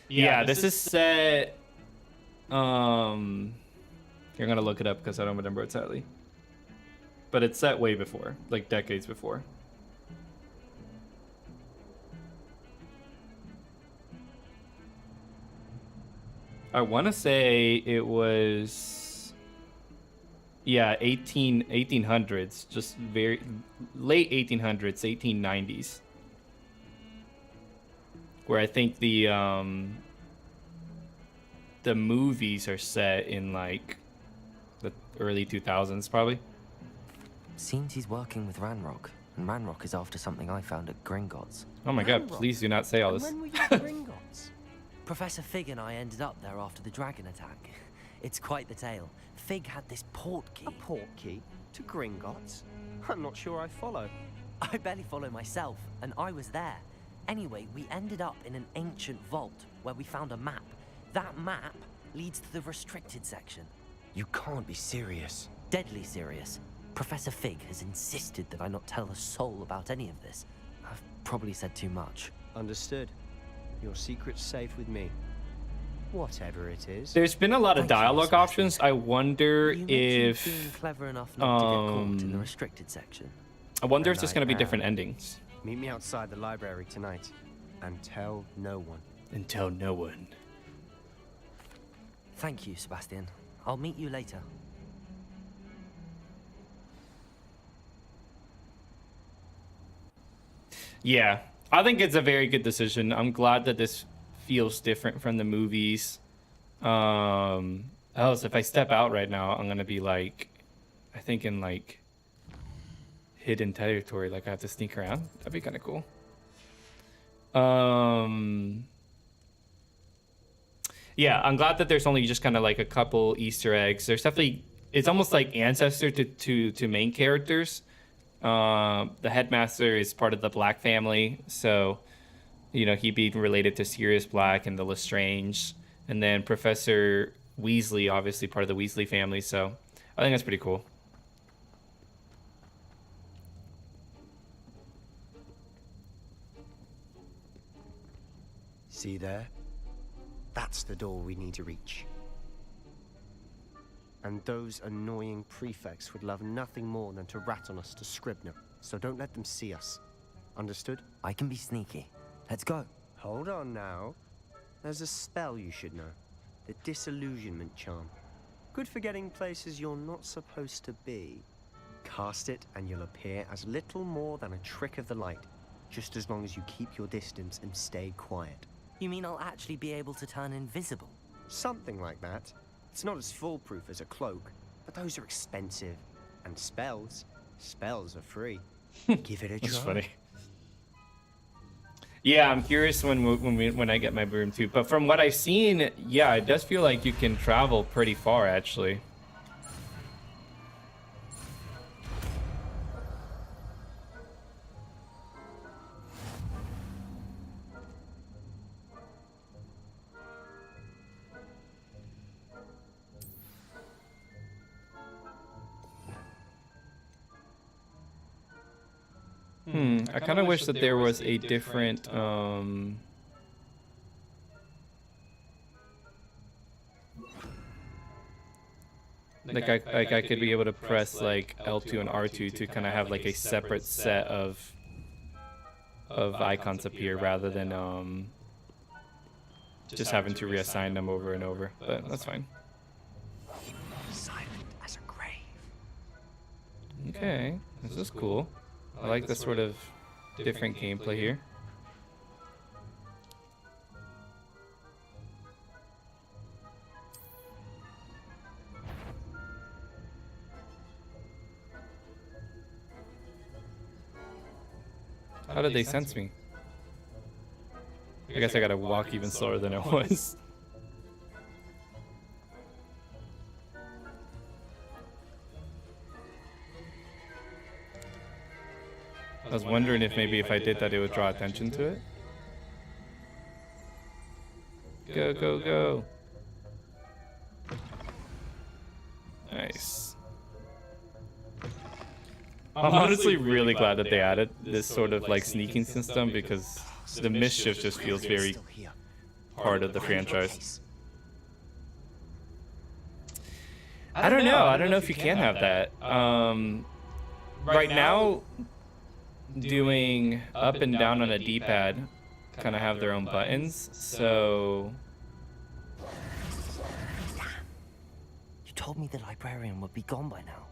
Yeah, this is set. You're gonna look it up because I don't remember it sadly. But it's set way before, like decades before. I want to say it was, yeah, 1800s, just very late 1800s, 1890s. Where I think the movies are set in like the early 2000s, probably. Seems he's working with Ranrock, and Ranrock is after something I found at Gringotts. Oh my god, please do not say all this. When were you at Gringotts? Professor Fig and I ended up there after the dragon attack. It's quite the tale. Fig had this port key. A port key? To Gringotts? I'm not sure I follow. I barely follow myself, and I was there. Anyway, we ended up in an ancient vault where we found a map. That map leads to the restricted section. You can't be serious. Deadly serious. Professor Fig has insisted that I not tell a soul about any of this. I've probably said too much. Understood. Your secret's safe with me. Whatever it is. There's been a lot of dialogue options. I wonder if being clever enough not to get caught in the restricted section. I wonder if there's going to be different endings. Meet me outside the library tonight, and tell no one. And tell no one. Thank you, Sebastian. I'll meet you later. Yeah, I think it's a very good decision. I'm glad that this feels different from the movies. So if I step out right now, I'm gonna be like, I think in like hidden territory, like I have to sneak around. That'd be kind of cool. Yeah, I'm glad that there's only just kind of like a couple Easter eggs. There's definitely, it's almost like ancestor to main characters. The headmaster is part of the Black family, so you know he'd be related to Sirius Black and the Lestrange, and then Professor Weasley, obviously part of the Weasley family. So I think that's pretty cool. See there? That's the door we need to reach. And those annoying prefects would love nothing more than to rat on us to Scribner, so don't let them see us. Understood? I can be sneaky. Let's go. Hold on now. There's a spell you should know. The Disillusionment Charm. Good for getting places you're not supposed to be. Cast it and you'll appear as little more than a trick of the light, just as long as you keep your distance and stay quiet. You mean I'll actually be able to turn invisible? Something like that. It's not as foolproof as a cloak, but those are expensive. And spells are free. Give it a try. That's funny. Yeah, I'm curious when I get my broom too. But from what I've seen, yeah, it does feel like you can travel pretty far actually. I kind of wish that there was a different like I could be able to press like L2 and R2 to kind of have like a separate set of icons appear rather than just having to reassign them over and over. But that's fine. Silent as a grave. Okay, this is cool. I like this sort of different gameplay here. How did they sense me? I guess I gotta walk even slower than I was. I was wondering if maybe if I did that it would draw attention to it. Go, go, go. Nice. I'm honestly really glad that they added this sort of like sneaking system because the mischief just feels very part of the franchise. I don't know. I don't know if you can have that. Right now, doing up and down on a D-pad kind of have their own buttons, so... You told me the librarian would be gone by now.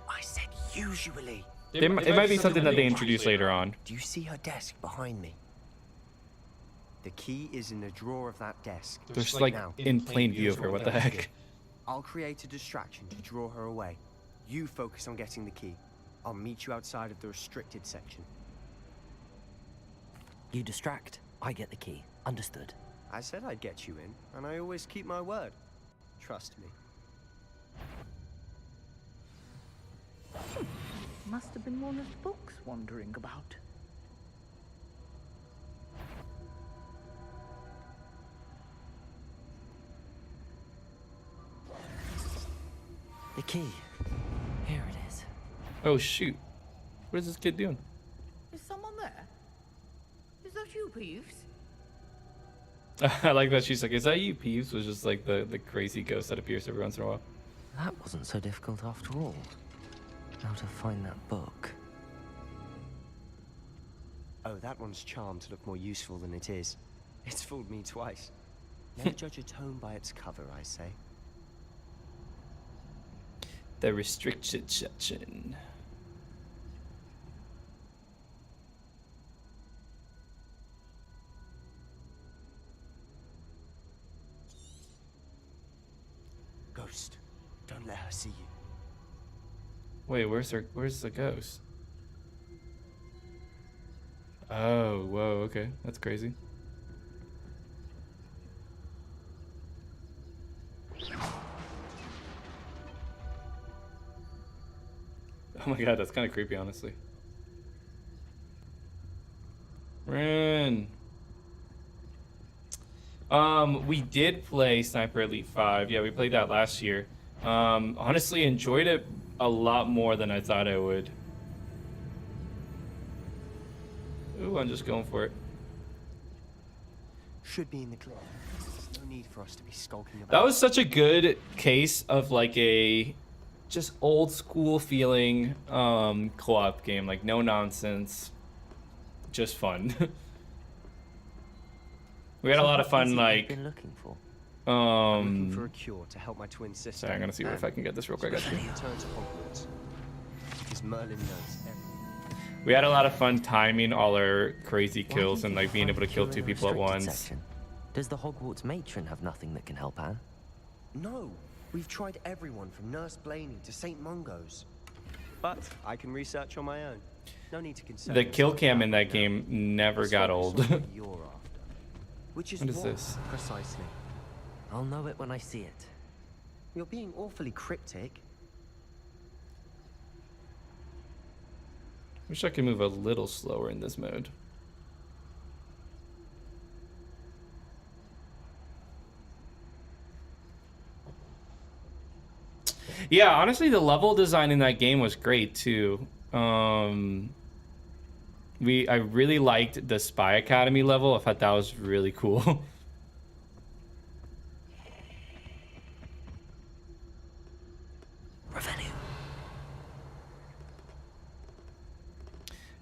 I said usually. It might be something that they introduce later on. Do you see her desk behind me? The key is in the drawer of that desk. They're just like in plain view of her, what the heck? I'll create a distraction to draw her away. You focus on getting the key. I'll meet you outside of the restricted section. You distract, I get the key. Understood. I said I'd get you in, and I always keep my word. Trust me. Must have been one of the books wandering about. The key. Here it is. Oh shoot. What is this kid doing? Is someone there? Is that you, Peeves? I like that she's like, is that you, Peeves? Was just like the crazy ghost that appears every once in a while. That wasn't so difficult after all. How to find that book. Oh, that one's charmed to look more useful than it is. It's fooled me twice. Never judge a tome by its cover, I say. The restricted section. Ghost, don't let her see you. Wait, where's the ghost? Oh, whoa, okay. That's crazy. Oh my god, that's kind of creepy, honestly. Run! We did play Sniper Elite 5. Yeah, we played that last year. Honestly, enjoyed it a lot more than I thought I would. Ooh, I'm just going for it. Should be in the clear. No need for us to be skulking about. That was such a good case of like a just old school feeling co-op game, like no nonsense, just fun. We had a lot of fun, like been looking for? Looking for a cure to help my twin sister. Sorry, I'm gonna see if I can get this real quick. Return to Hogwarts. Because Merlin knows everything. We had a lot of fun timing all our crazy kills and like being able to kill two people at once. Section? Does the Hogwarts matron have nothing that can help Anne? No, we've tried everyone from Nurse Blaney to St. Mungo's. But I can research on my own. No need to concern. The kill cam in that game never got old. You're after. Which is what is this? Precisely. I'll know it when I see it. You're being awfully cryptic. Wish I could move a little slower in this mode. Yeah, honestly, the level design in that game was great too. I really liked the Spy Academy level. I thought that was really cool.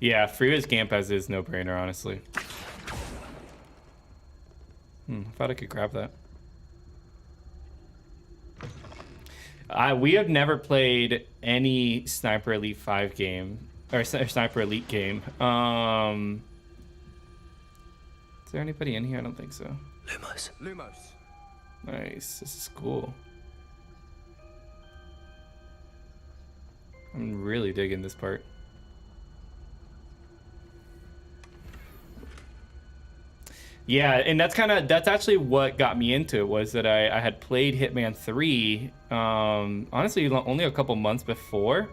Yeah, Freya's camp as is no brainer, honestly. I thought I could grab that. We have never played any Sniper Elite 5 game, or Sniper Elite game. Is there anybody in here? I don't think so. Lumos. Nice, this is cool. I'm really digging this part. Yeah, and that's actually what got me into it, was that I had played Hitman 3, honestly, only a couple months before.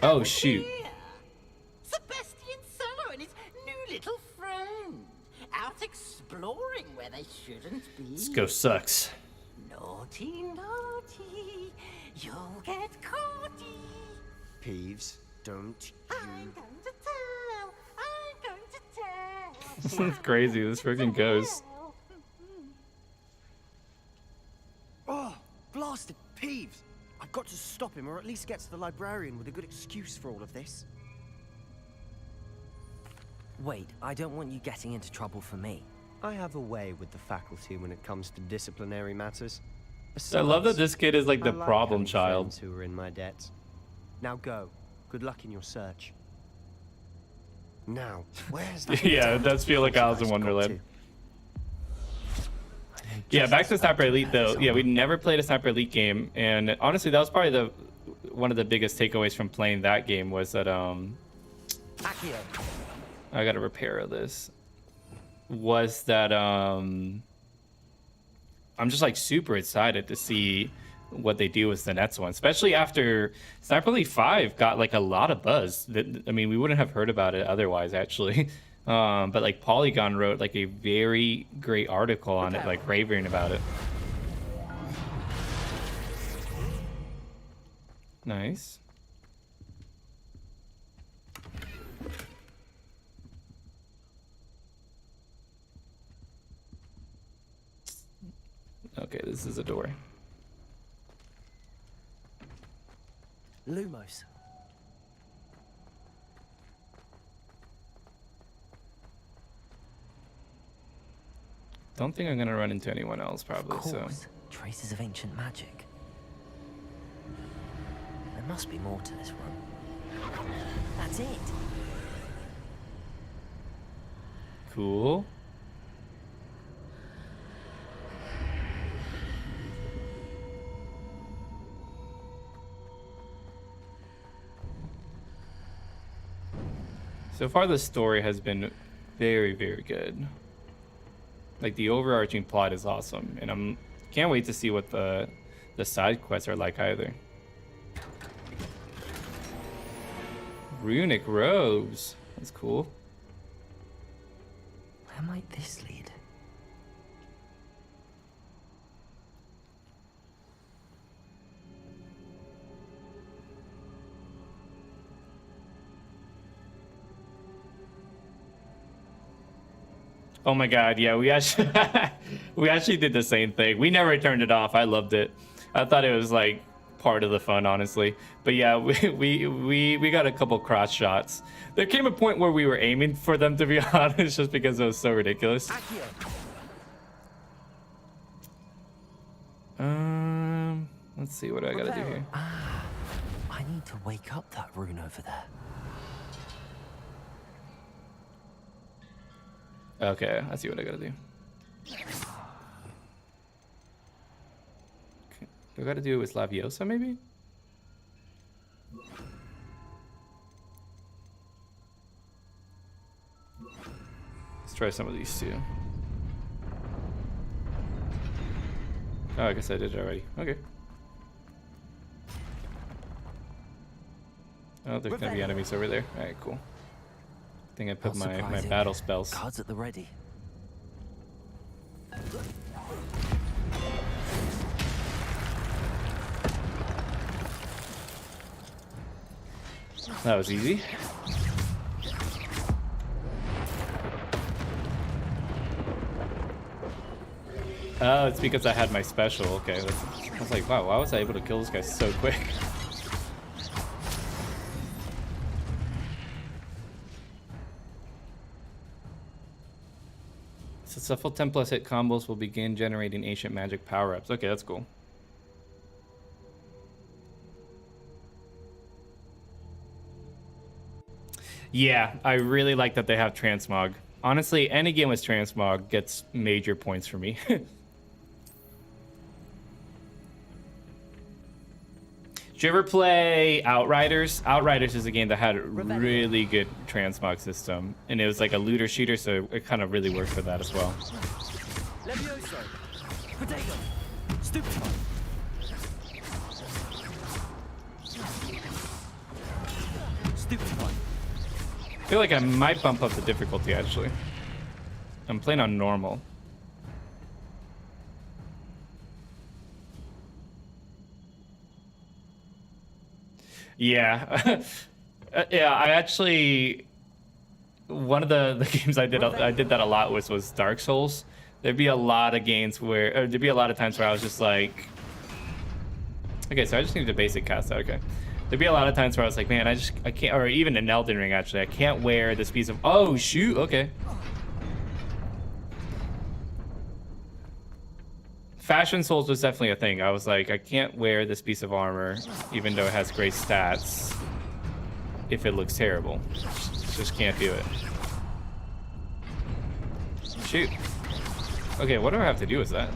Oh, shoot. Sebastian Cello and his new little friend. Out exploring where they shouldn't be. This ghost sucks. Naughty, naughty. You'll get caughty. Peeves, don't you... I'm going to tell. I'm going to tell. This is crazy, this freaking ghost. Oh, blasted Peeves! I've got to stop him, or at least get to the librarian with a good excuse for all of this. Wait, I don't want you getting into trouble for me. I have a way with the faculty when it comes to disciplinary matters. I love that this kid is like the I problem having child. friends who are in my debt. Now go. Good luck in your search. Now, where's that? Yeah, it does feel like Alice in Wonderland. Yeah, back to Sniper Elite though. Yeah, we never played a Sniper Elite game, and honestly, that was probably one of the biggest takeaways from playing that game was that I gotta repair this. Was that I'm just like super excited to see what they do with the next one, especially after Sniper Elite 5 got like a lot of buzz. I mean, we wouldn't have heard about it otherwise, actually. But like Polygon wrote like a very great article on it, like raving about it. Nice. Okay, this is a door. Lumos. Don't think I'm gonna run into anyone else, probably. Of course. Traces of ancient magic. There must be more to this room. That's it. Cool. So far, the story has been very, very good. Like, the overarching plot is awesome, and can't wait to see what the side quests are like either. Runic robes. That's cool. Where might this lead? Oh my god, yeah, we actually did the same thing. We never turned it off. I loved it. I thought it was like part of the fun, honestly. But yeah, we got a couple cross shots. There came a point where we were aiming for them, to be honest, just because it was so ridiculous. Let's see what do I gotta do here. I need to wake up that rune over there. Okay, I see what I gotta do. Okay. Do I gotta do it with Laviosa, maybe? Let's try some of these too. Oh, I guess I did it already. Okay. Oh, there's gonna be enemies over there. Alright, cool. I think I put my battle spells. Cards at the ready. That was easy. Oh, it's because I had my special. Okay, I was like, wow, why was I able to kill this guy so quick? Successful 10+ hit combos will begin generating ancient magic power-ups. Okay, that's cool. Yeah, I really like that they have transmog. Honestly, any game with transmog gets major points for me. Did you ever play Outriders? Outriders is a game that had a really good transmog system, and it was like a looter shooter, so it kind of really worked for that as well. Levioso. Potato. Stupefy. Stupefy. I feel like I might bump up the difficulty, actually. I'm playing on normal. Yeah. Yeah, I actually... One of the games I did that a lot was Dark Souls. There'd be a lot of games where... Or there'd be a lot of times where I was just like... Okay, so I just needed a basic cast out, okay. There'd be a lot of times where I was like, man, I can't, or even in Elden Ring, actually, I can't wear this piece of, oh, shoot, okay. Fashion Souls was definitely a thing. I was like, I can't wear this piece of armor, even though it has great stats, if it looks terrible. Just can't do it. Shoot. Okay, what do I have to do with that?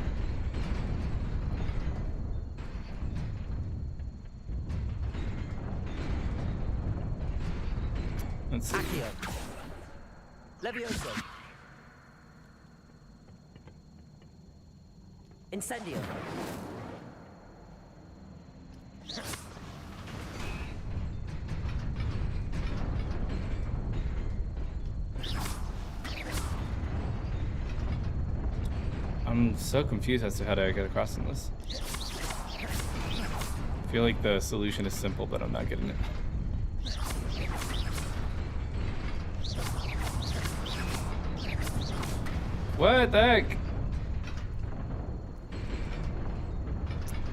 Let's see. Levioso. Incendio. I'm so confused as to how to get across in this. I feel like the solution is simple, but I'm not getting it. What the heck?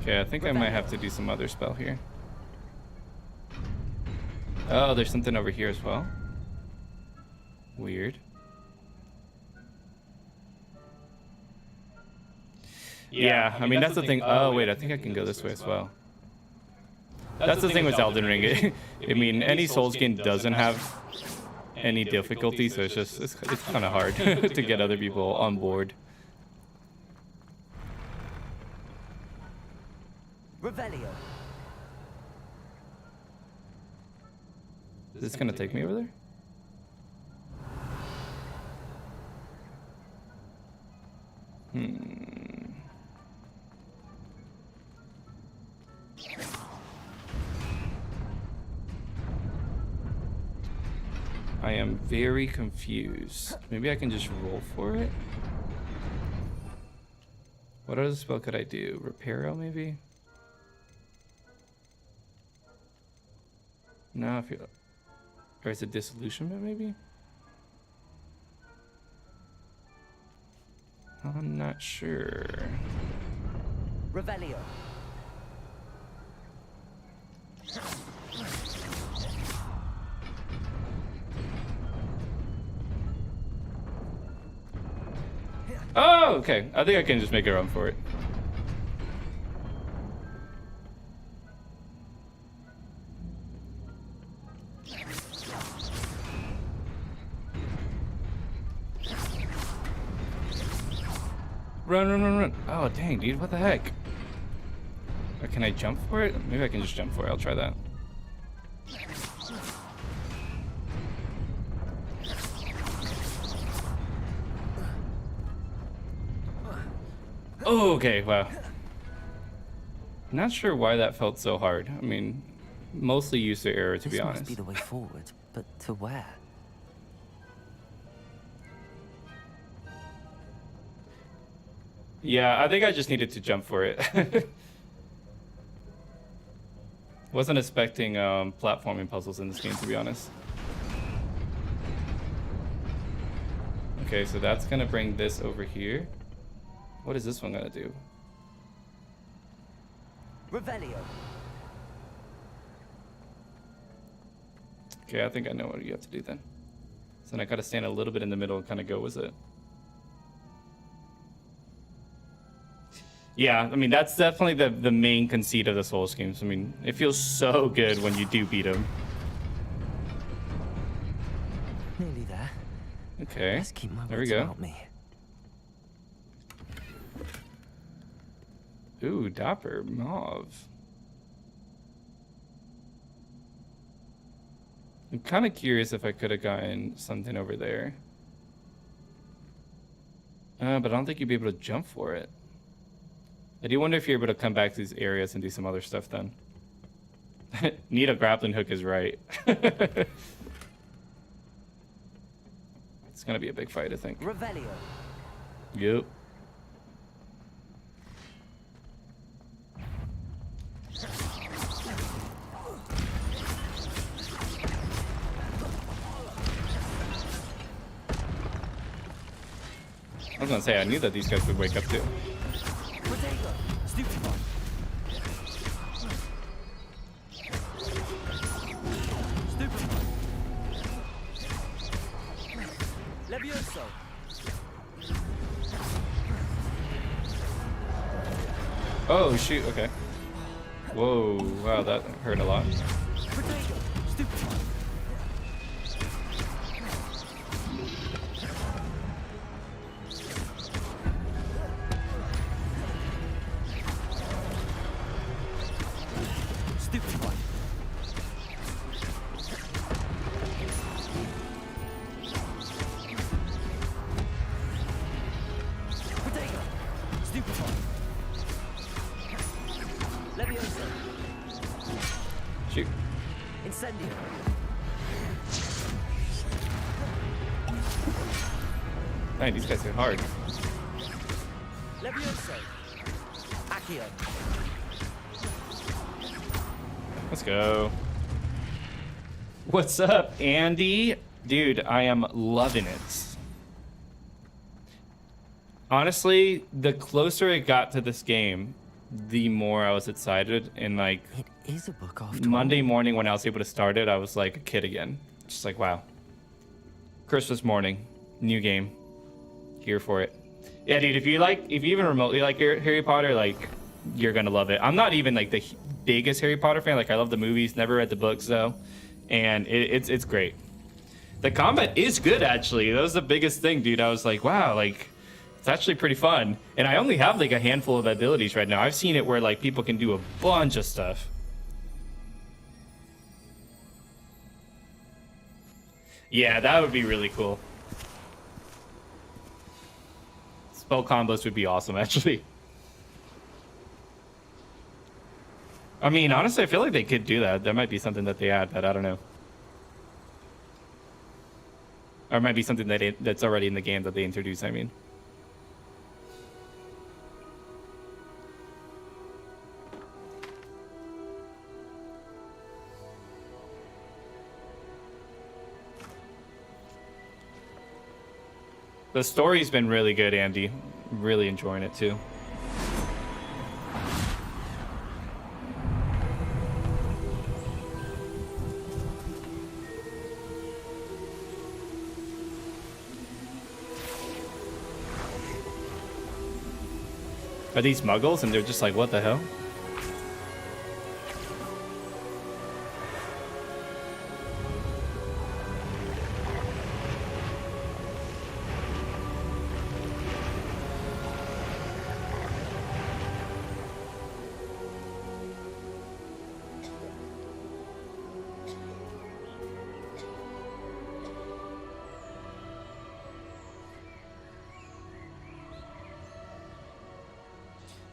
Okay, I think I might have to do some other spell here. Oh, there's something over here as well. Weird. Yeah, I mean, that's the thing. Oh, wait, I think I can go this way as well. That's the thing with Elden Ring. I mean, any Souls game doesn't have any difficulty, so it's kind of hard to get other people on board. Revelio. Is this gonna take me over there? I am very confused. Maybe I can just roll for it? What other spell could I do? Reparo, maybe? No, I feel... Or is it Disillusionment, maybe? I'm not sure. Revelio. Oh, okay. I think I can just make a run for it. Run, run, run, run. Oh, dang, dude. What the heck? Or can I jump for it? Maybe I can just jump for it. I'll try that. Oh, okay, wow. Not sure why that felt so hard. I mean, mostly user error, to be honest. This must be the way forward, but to where? Yeah, I think I just needed to jump for it. Wasn't expecting platforming puzzles in this game, to be honest. Okay, so that's gonna bring this over here. What is this one gonna do? Revelio. Okay, I think I know what you have to do then. So then I gotta stand a little bit in the middle and kind of go with it. Yeah, I mean, that's definitely the main conceit of this whole scheme. So, I mean, it feels so good when you do beat him. Nearly there. Okay, Let's keep my there we wits go. about me. Ooh, dapper mauve. I'm kind of curious if I could have gotten something over there. But I don't think you'd be able to jump for it. I do wonder if you're able to come back to these areas and do some other stuff then. Need a grappling hook is right. It's gonna be a big fight, I think. Revelio. Yep. I was gonna say, I knew that these guys would wake up too. Levioso. Oh shoot, okay. Whoa, wow, that hurt a lot. Shoot. Incendio. Man, these guys hit hard. Levioso. Accio. Let's go. What's up, Andy? Dude, I am loving it. Honestly, the closer it got to this game, the more I was excited. And like, It is a book after Monday all. morning when I was able to start it, I was like a kid again. Just like, wow. Christmas morning, new game. Here for it. Yeah, dude, if you even remotely like Harry Potter, like, you're gonna love it. I'm not even like the biggest Harry Potter fan. Like, I love the movies, never read the books though. And it's great. The combat is good, actually. That was the biggest thing, dude. I was like, wow, like, it's actually pretty fun. And I only have like a handful of abilities right now. I've seen it where like people can do a bunch of stuff. Yeah, that would be really cool. Spell combos would be awesome, actually. I mean, honestly, I feel like they could do that. That might be something that they add, but I don't know. Or it might be something that's already in the game that they introduce, I mean. The story's been really good, Andy. Really enjoying it too. Are these muggles? And they're just like, what the hell?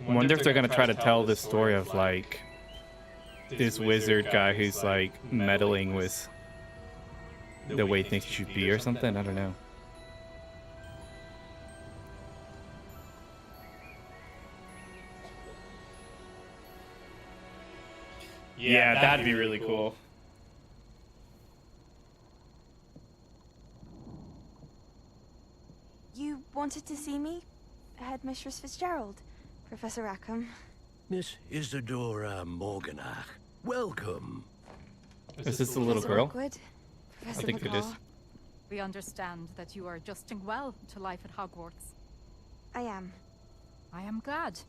I wonder if they're gonna try to tell this story of like this wizard guy who's like meddling with the way things should be or something. I don't know. Yeah, that'd be really cool. You wanted to see me? Headmistress Fitzgerald, Professor Rackham. Miss Isadora Morganach, welcome. Is this the little girl? Rookwood, I think it is. We understand that you are adjusting well to life at Hogwarts. I am. I am glad.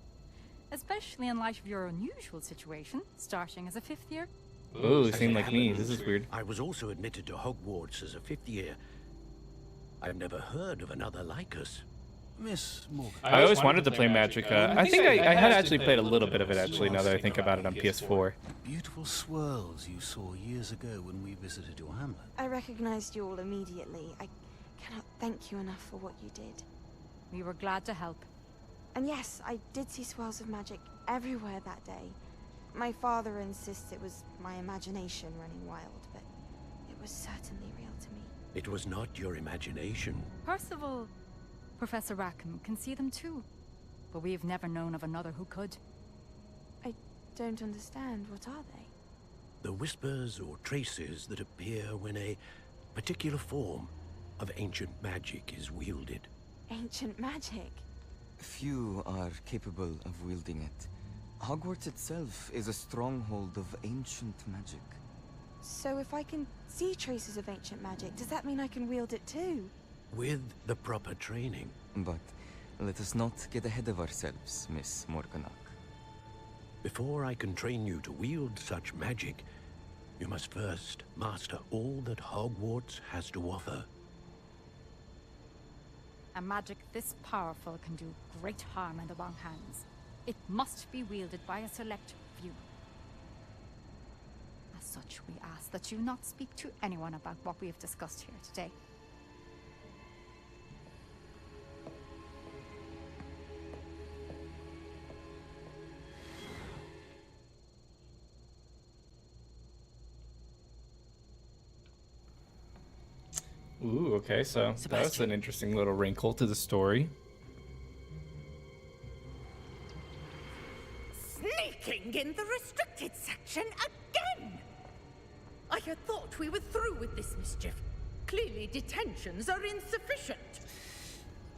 Especially in light of your unusual situation, starting as a 5th year. Oh, you seem like me. This is weird. I was also admitted to Hogwarts as a 5th year. I've never heard of another like us. Miss Morgan. I always wanted to play Magic. I think I had actually played a little bit of it, actually, now that I think about it, on PS4. Beautiful swirls you saw years ago when we visited your hamlet. I recognized you all immediately. I cannot thank you enough for what you did. We were glad to help. And yes, I did see swirls of magic everywhere that day. My father insists it was my imagination running wild, but it was certainly real to me. It was not your imagination. Percival, Professor Rackham can see them too, but we have never known of another who could. I don't understand. What are they? The whispers or traces that appear when a particular form of ancient magic is wielded. Ancient magic? Few are capable of wielding it. Hogwarts itself is a stronghold of ancient magic. So if I can see traces of ancient magic, does that mean I can wield it too? With the proper training. But let us not get ahead of ourselves, Miss Morganach. Before I can train you to wield such magic, you must first master all that Hogwarts has to offer. A magic this powerful can do great harm in the wrong hands. It must be wielded by a select few. As such, we ask that you not speak to anyone about what we have discussed here today. Ooh, okay, so that's an interesting little wrinkle to the story. Sneaking in the restricted section again! I had thought we were through with this mischief. Clearly detentions are insufficient.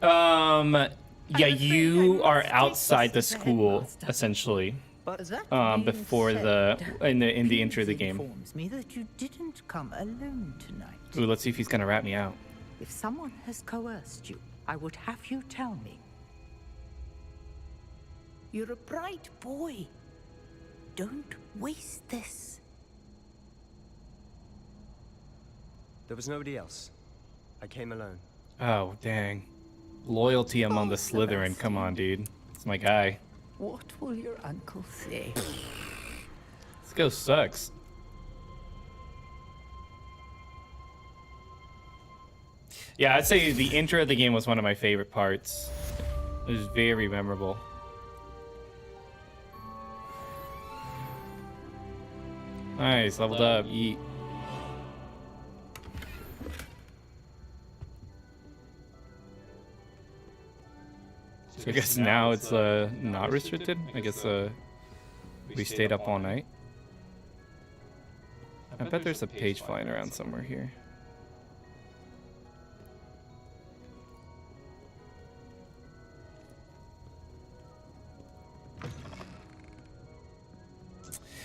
Yeah, you are outside the school, essentially. Before in the intro of the game. Informs me that you didn't come alone tonight. Ooh, let's see if he's gonna rat me out. If someone has coerced you, I would have you tell me. You're a bright boy. Don't waste this. There was nobody else. I came alone. Oh, dang. Loyalty among the Slytherin. Come on, dude. It's my guy. What will your uncle say? This ghost sucks. Yeah, I'd say the intro of the game was one of my favorite parts. It was very memorable. Nice, leveled up. Yeet. So I guess now it's not restricted. I guess we stayed up all night. I bet there's a page flying around somewhere here.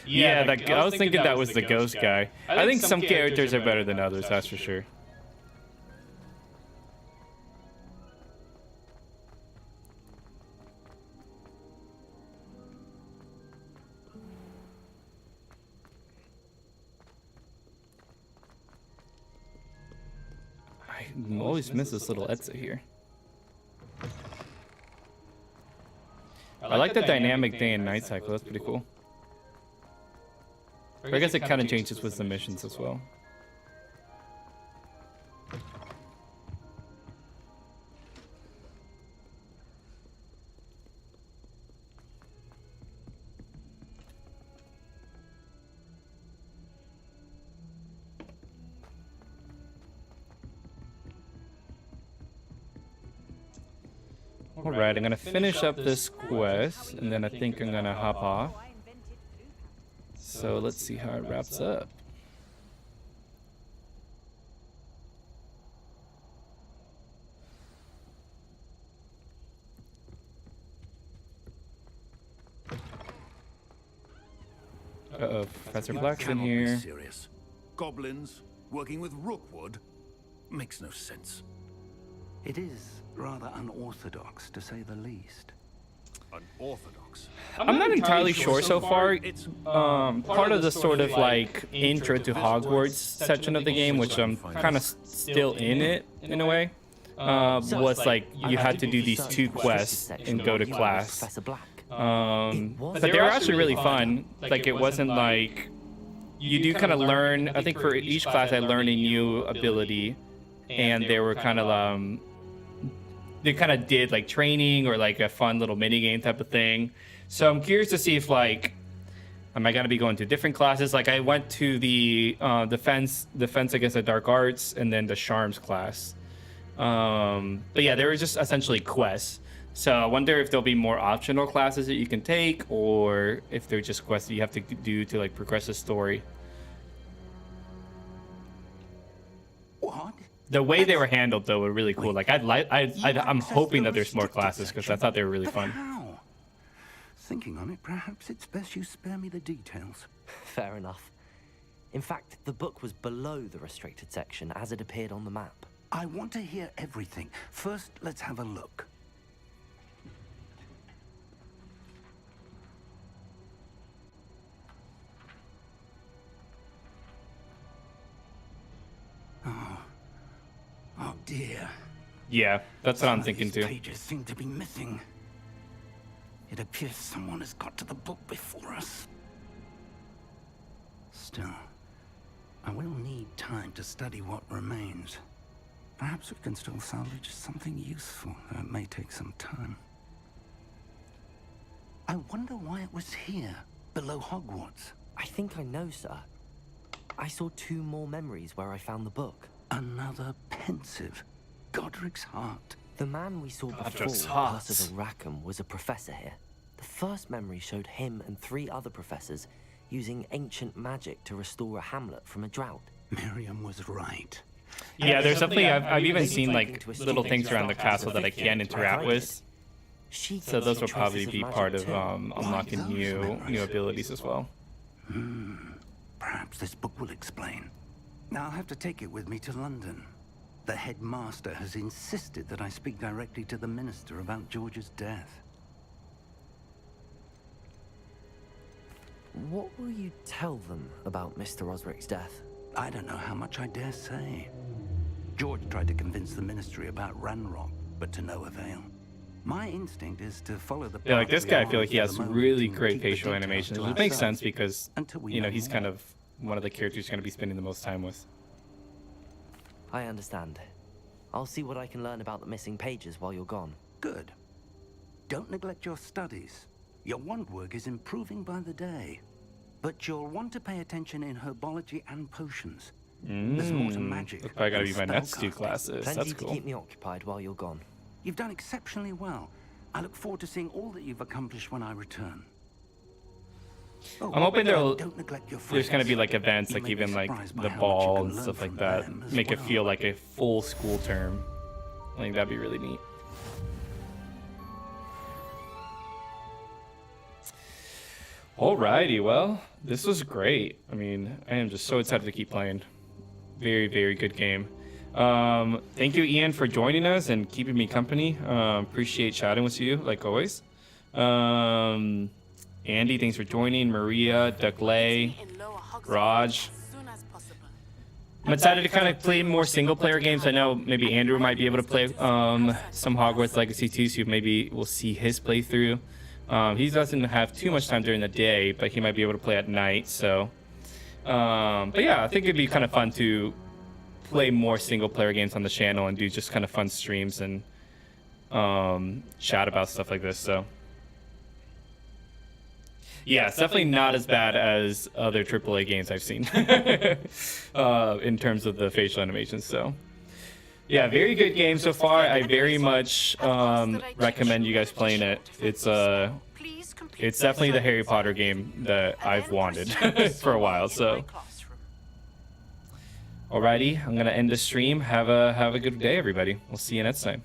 Yeah, I was thinking that was the ghost guy. I think some characters are better than others, that's for sure. I always miss this little Etza here. I like the dynamic day and night cycle, that's pretty cool. But I guess it kind of changes with the missions as well. Alright, I'm gonna finish up this quest, and then I think I'm gonna hop off. So let's see how it wraps up. Professor Black's in here. Serious. Goblins working with Rookwood makes no sense. It is rather unorthodox, to say the least. Unorthodox? I'm not entirely sure so far. Part of the sort of like intro to Hogwarts section of the game, which I'm kind of still in it in a way, was like you had to do these 2 quests and go to class. But they were actually really fun. Like it wasn't like you do kind of learn. I think for each class I learned a new ability, and they were kind of they kind of did like training or like a fun little mini game type of thing. So I'm curious to see if like, am I gonna be going to different classes? Like I went to the defense against the dark arts and then the charms class. But yeah, they were just essentially quests. So I wonder if there'll be more optional classes that you can take, or if they're just quests that you have to do to like progress the story. What? The way they were handled, though, were really cool. Like, I'm hoping that there's more classes because I thought they were really fun. How? Thinking on it, perhaps it's best you spare me the details. Fair enough. In fact, the book was below the restricted section as it appeared on the map. I want to hear everything. First, let's have a look. Oh dear. Yeah, that's what I'm thinking These too. Pages seem to be missing. It appears someone has got to the book before us. Still, I will need time to study what remains. Perhaps we can still salvage something useful, though it may take some time. I wonder why it was here, below Hogwarts. I think I know, sir. I saw 2 more memories where I found the book. Another pensive. Godric's heart. The man we saw before, Godric's heart. Percival Rackham, was a professor here. The first memory showed him and 3 other professors using ancient magic to restore a hamlet from a drought. Miriam was right. Yeah, there's definitely, I've even seen like little things around the castle that I can interact with. So those will probably be part of unlocking new abilities as well. Perhaps this book will explain. Now I'll have to take it with me to London. The headmaster has insisted that I speak directly to the minister about George's death. What will you tell them about Mr. Osric's death? I don't know how much I dare say. George tried to convince the ministry about Ranrock, but to no avail. My instinct is to follow the... Yeah, like this guy, I feel like he has really great facial animations, which makes sense because, you know, he's kind of one of the characters you're going to be spending the most time with. I understand. I'll see what I can learn about the missing pages while you're gone. Good. Don't neglect your studies. Your wand work is improving by the day. But you'll want to pay attention in herbology and potions. There's more to magic. That's probably got to be my next 2 classes. Plenty That's cool. to keep me occupied while you're gone. You've done exceptionally well. I look forward to seeing all that you've accomplished when I return. I'm hoping there's friends. going to be like events, You like may be even like surprised by the how much you ball can and learn stuff like from that. them as Make it well. feel like a full school term. I think that'd be really neat. Alrighty, well, this was great. I mean, I am just so excited to keep playing. Very, very good game. Thank you, Ian, for joining us and keeping me company. Appreciate chatting with you, like always. Andy, thanks for joining. Maria, Duckley, Raj. I'm excited to kind of play more single-player games. I know maybe Andrew might be able to play some Hogwarts Legacy 2, so maybe we'll see his playthrough. He doesn't have too much time during the day, but he might be able to play at night. So, but yeah, I think it'd be kind of fun to play more single-player games on the channel and do just kind of fun streams and chat about stuff like this. So, yeah, it's definitely not as bad as other AAA games I've seen in terms of the facial animations. So, yeah, very good game so far. I very much recommend you guys playing it. It's definitely the Harry Potter game that I've wanted for a while. So, alrighty, I'm gonna end the stream. Have a good day, everybody. We'll see you next time.